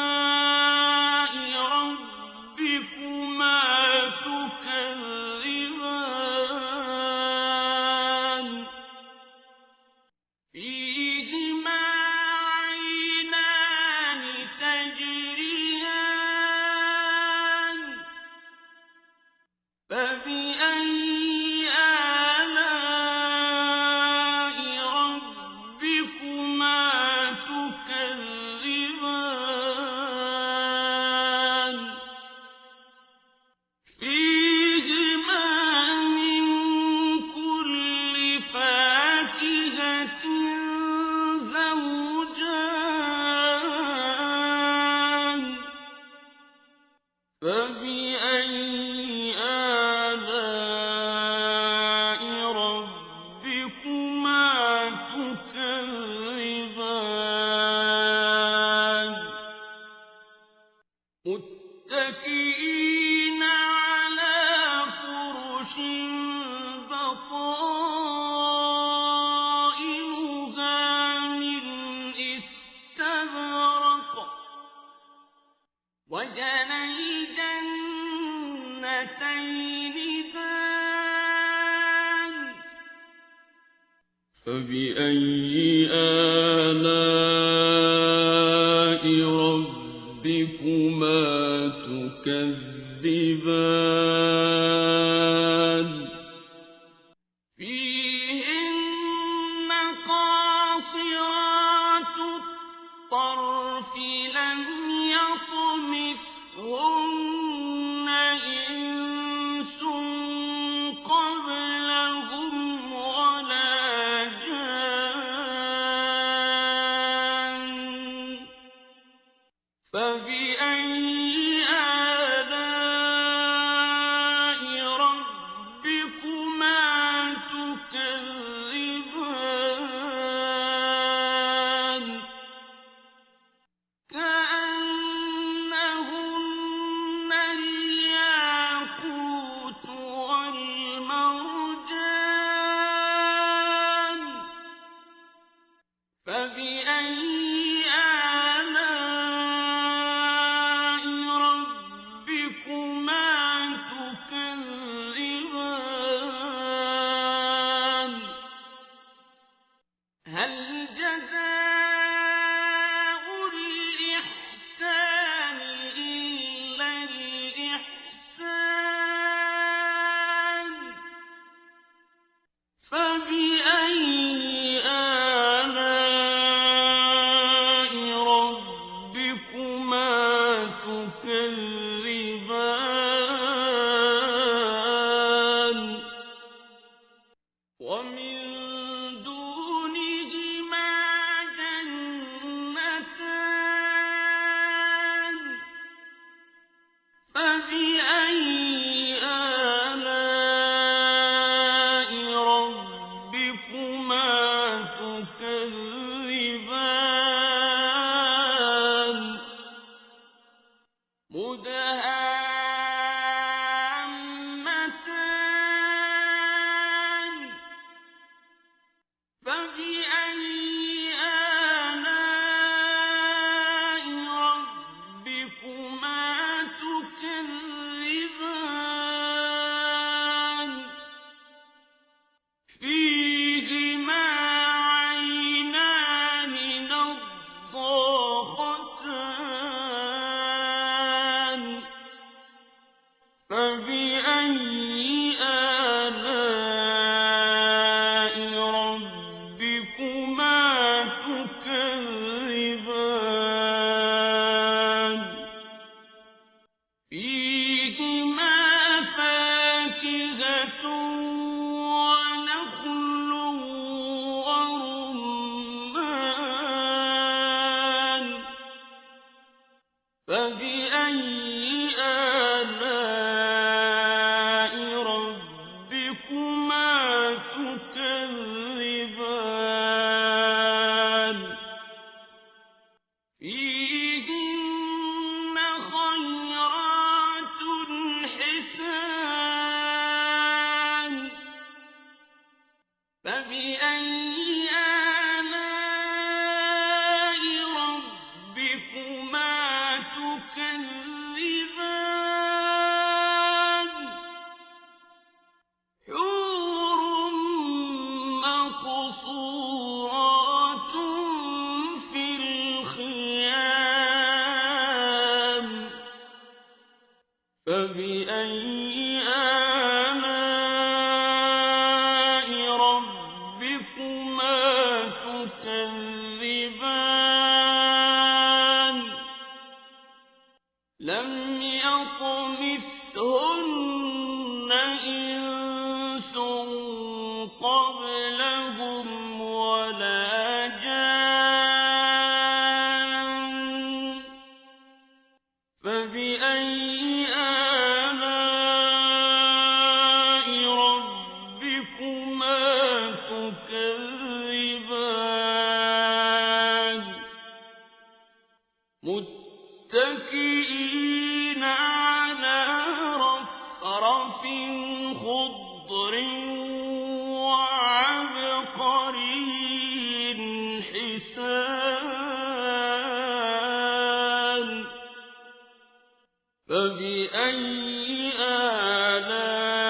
آلاء ربكما تكذبان فيهما عينان تجريان فبأي آلاء ربكما تكذبان فيهما من كل فاكهة زوجان فبأي آلاء ربكما تكذبان متكئين على فرش بطائنها من استبرق وجنى الجنتين دان فبأي آلاء ربكما تكذبان فيهن قاصرات الطرف لم يطمثهن إنس قبلهم ولا جان فبأي آلاء فبأي آلاء ربكما تكذبان مدهامتان فبأي آلاء ربكما تكذبان فيهما عينان نضاختان فبأي آلاء ربكما تكذبان فيهما فاكهة ونخل ورمان فبأي آلاء ربكما تكذبان فيهن خيرات حسان فبأي آلاء ربكما تكذبان حور مقصورات في الخيام فبأي آلاء ربكما تكذبان لم يطمثهن إنس قبلهم ولا جان فبأي آلاء ربكما تكذبان متكئين على رفرف خضر وعبقري حسان فبأي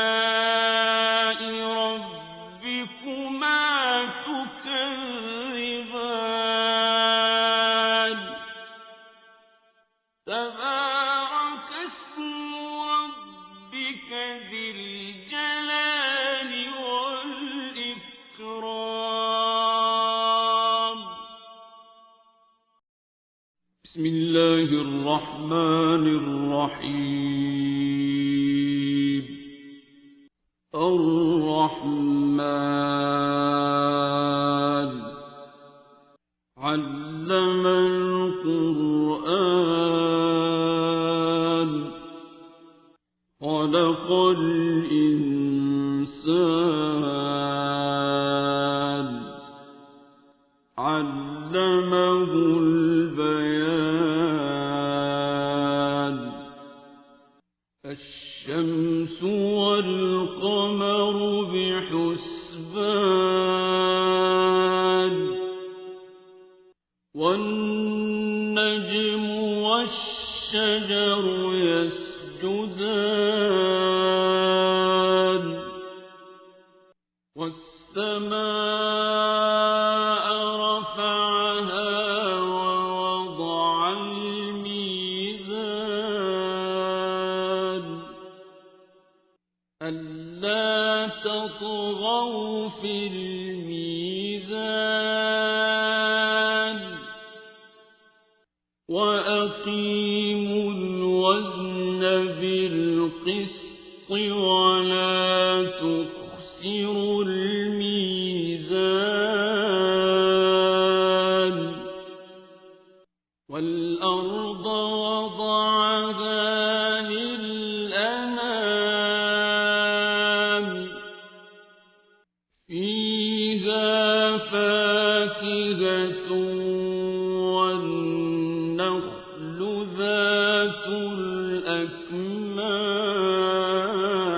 آلاء ربكما تكذبان تبارك اسم ربك ذي الجلال والإكرام بسم الله الرحمن الرحيم الرحمن علم القرآن خلق الإنسان علمه البيان الشمس والقمر بحسبان والنجم والشجر يسجدان والسماء رفعها ووضع الميزان ألا تطغوا في الميزان وأقيموا الوزن بالقسط ولا تخسروا الميزان والأرض وضعها للأنام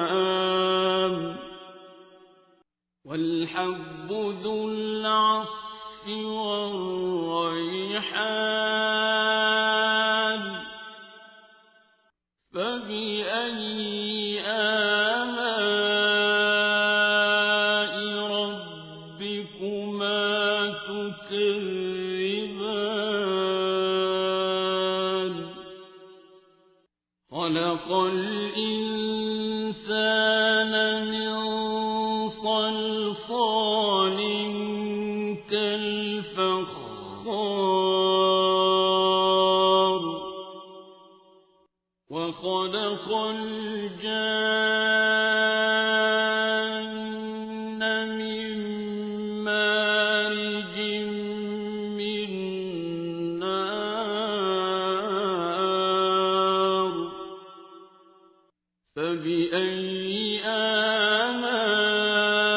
الأكمام والحب ذو العصف والريحان فبأي آلاء ربكما تكذبان خلق الإنسان من صلصال كالفخار وخلق الجان من مارج من نار فبأي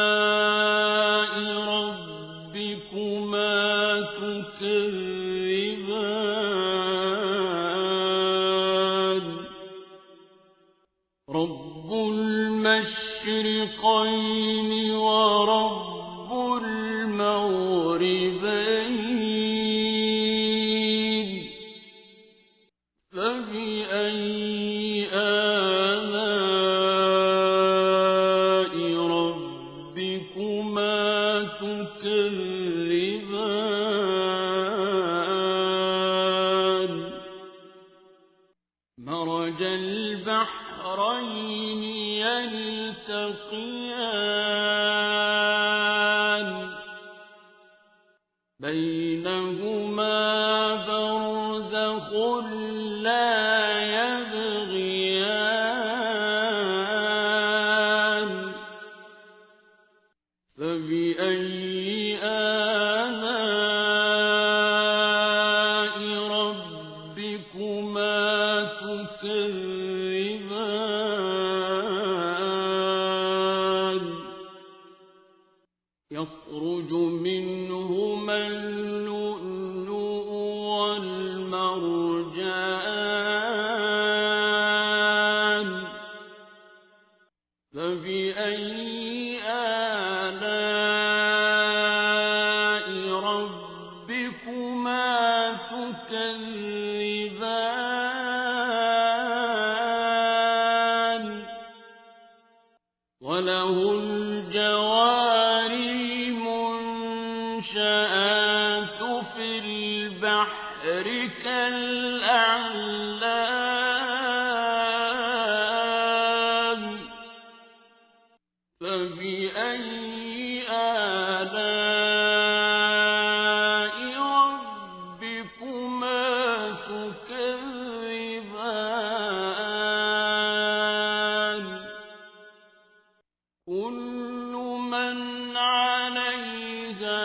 آلاء ربكما تكذبان رب المشرقين ورب المغربين فبأي آلاء ربكما تكذبان مرج البحرين يلتقيان بينهما برزخ لا يبغيان فبأي آلاء ربكما تكذبان يخرج منهما اللؤلؤ والمرجان فبأي آلاء ربكما تكذبان وله الجوار المنشآت في البحر كالأعلام فبأي آلاء ربكما تكذبان كل من عليها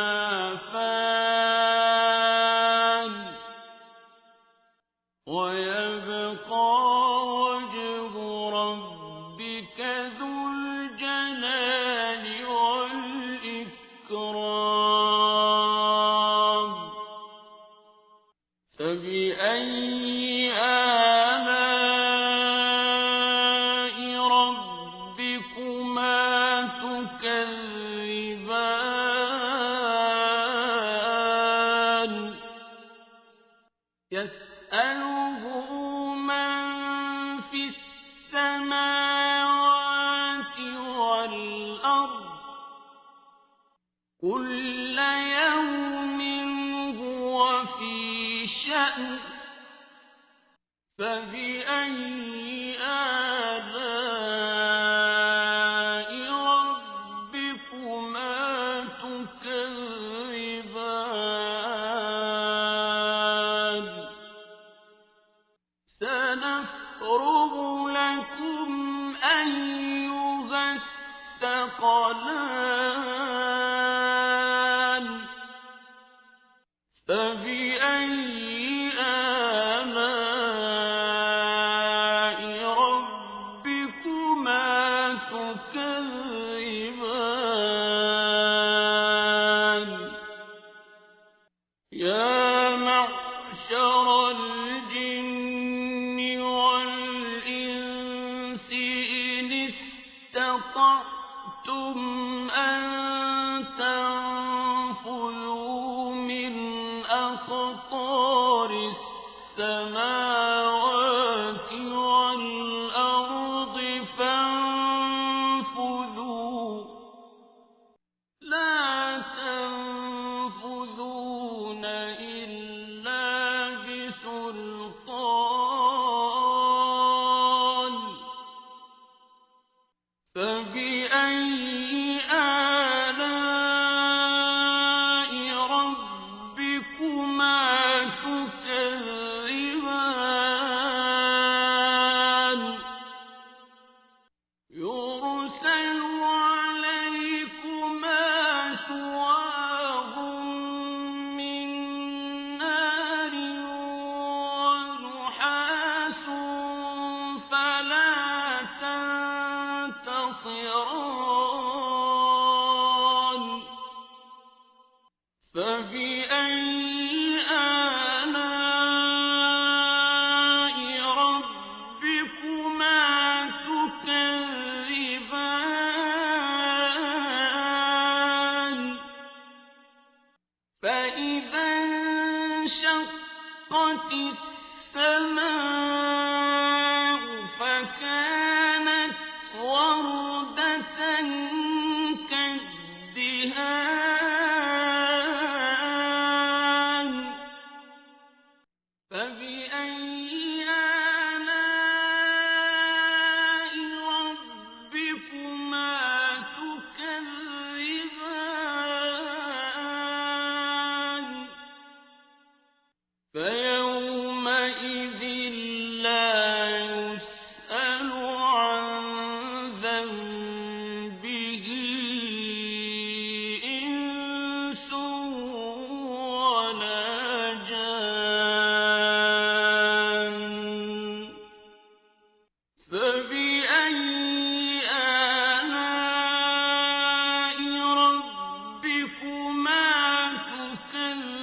فان ويبقى وجه ربك ذو الجلال والإكرام فبأي آلاء ربكما تكذبان يسأله من في السماوات والأرض كل يوم هو في شأن فبأي آلاء ربكما تكذبان سنفرغ لكم أيها الثقلان فبأي آلاء ربكما تكذبان يا معشر الجن والإنس اسْتَطَعْتُمْ أَن تَنفُذُوا مِنْ أَقْطَارِ السَّمَاوَاتِ وَالْأَرْضِ فَانفُذُوا لَا تَنفُذُونَ إِلَّا بِسُلْطَانٍ فَبِأَيِّ آلَاءِ رَبِّكُمَا تُكَذِّبَانِ يُرْسَلُ عَلَيْكُمَا شُوَاظٌ مِّن نَّارٍ وَنُحَاسٌ فَلَا تَنتَصِرَانِ فَبِأَيِّ آلَاءِ رَبِّكُمَا تُكَذِّبَانِ فَإِذَا انشَقَّتِ السَّمَاءُ فَكَانَتْ وَرْدَةً كَالدِّهَانِ فَبِأَيِّ آلَاءِ رَبِّكُمَا تُكَذِّبَانِ فَيَوْمَئِذٍ لَّا يُسْأَلُ عَن ذَنبِهِ إِنسٌ وَلَا جَانٌّ فَبِأَيِّ آلَاءِ رَبِّكُمَا تُكَذِّبَانِ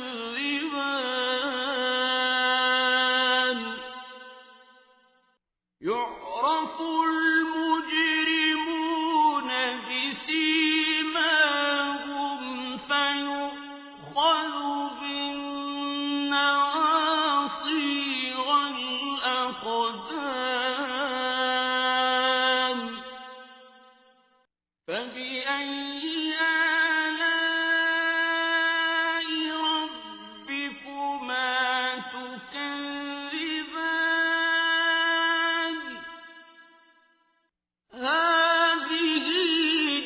يُعْرَفُ الْمُجْرِمُونَ بِسِيمَاهُمْ فَيُؤْخَذُ بِالنَّوَاصِي وَالْأَقْدَامِ فَبِأَيِّ آلَاءِ رَبِّكُمَا تُكَذِّبَانِ هَٰذِهِ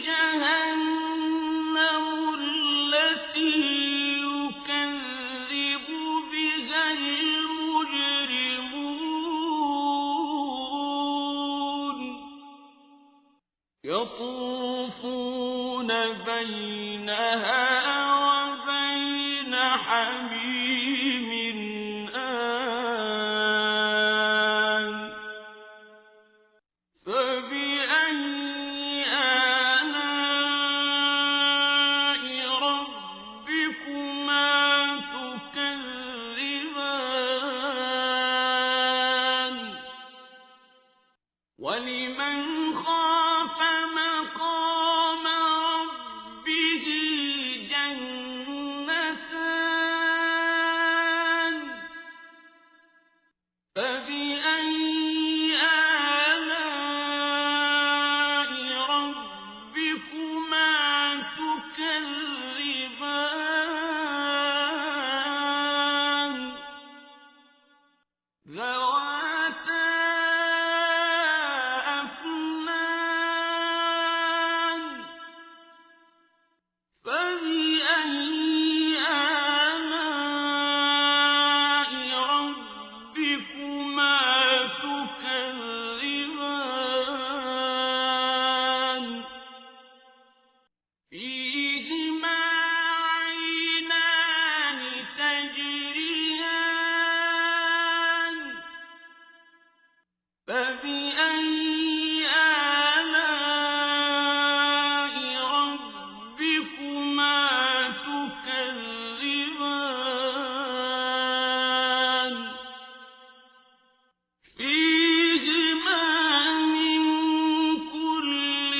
جَهَنَّمُ الَّتِي يُكَذِّبُ بِهَا الْمُجْرِمُونَ يَطُوفُونَ بَيْنَهَا وَبَيْنَ حَمِيمٍ آنٍ فَبِأَيِّ آلَاءِ رَبِّكُمَا تُكَذِّبَانِ وَلِمَنْ خَافَ مَقَامَ رَبِّهِ جَنَّتَانِ فَبِأَيِّ آلَاءِ رَبِّكُمَا تُكَذِّبَانِ ذَوَاتَا أَفْنَانٍ فَبِأَيِّ آلَاءِ رَبِّكُمَا تُكَذِّبَانِ فِيهِمَا عَيْنَانِ تَجْرِيَانِ فَبِأَيِّ آلَاءِ رَبِّكُمَا تُكَذِّبَانِ فِيهِمَا مِن كُلِّ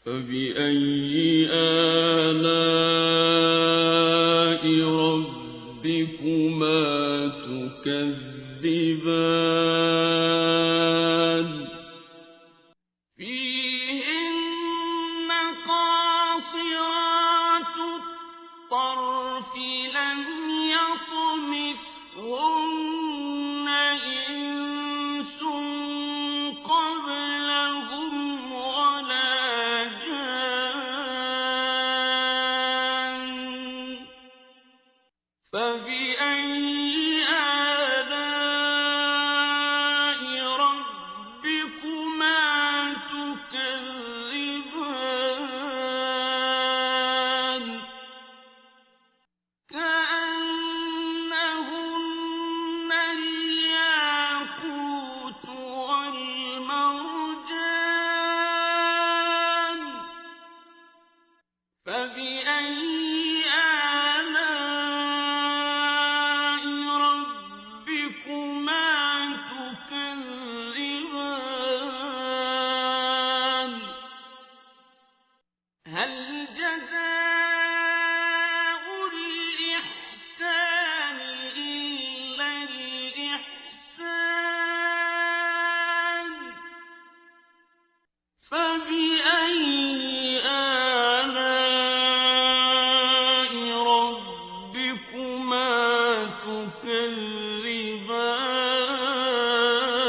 فبأي آلاء ربكما تكذبان فيهن قاصرات الطرف لم يطمثهن إنس قبلهم ولا جان فبأي آلاء ربكما تكذبان كأنهن الياقوت والمرجان فبأي آلاء ربكما تكذبان هل جزاء الإحسان إلا الإحسان فبأي آلاء ربكما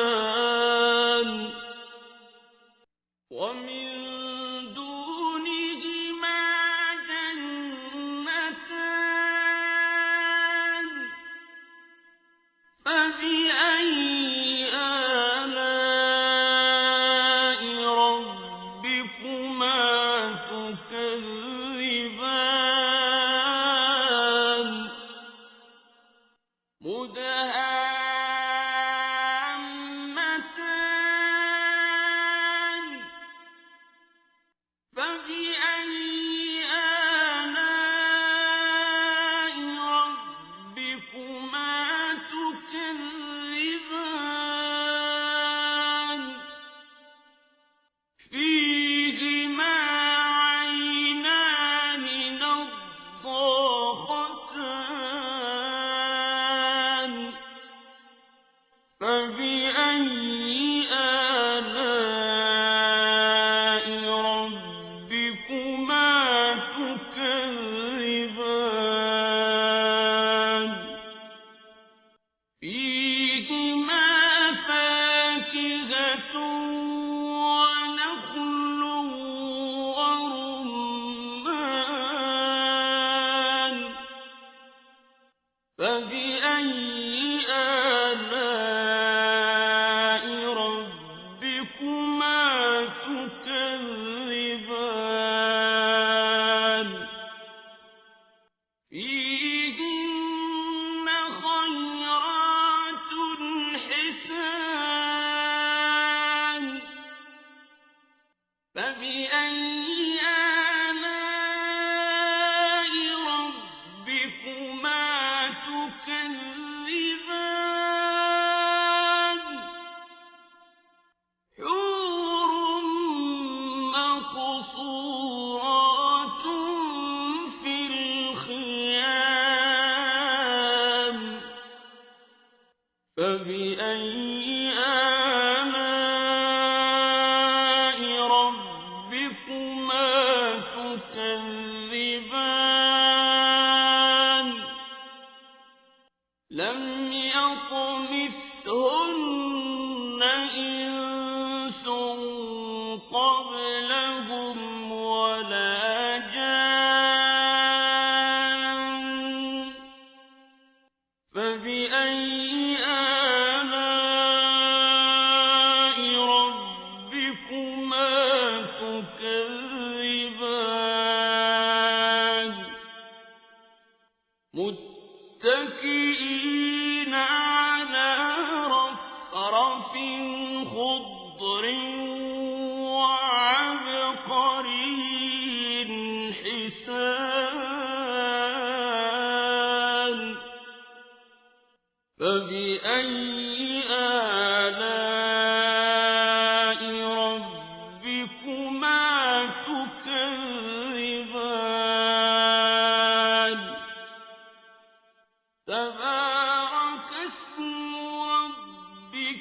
تكذبان ومن دونهما جنتان فبأي آلاء ربكما تكذبان مدهامتان فبأي آلاء ربكما تكذبان فيهما عينان نضاختان فبأي آلاء ربكما تكذبان فيهما فاكهة ونخل ورمان فبأي آلاء ربكما تكذبان فيهن خيرات حسان فبأي آلاء ربكما تكذبان حور مقصورات في الخيام فبأي آلاء ربكما تكذبان لم يطمثهن إنس قبلهم ولا جان فبأي آلاء ربكما تكذبان متكئين على رفرف خضر وعبقري حسان فبأي آلاء ربكما تكذبان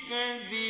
كذب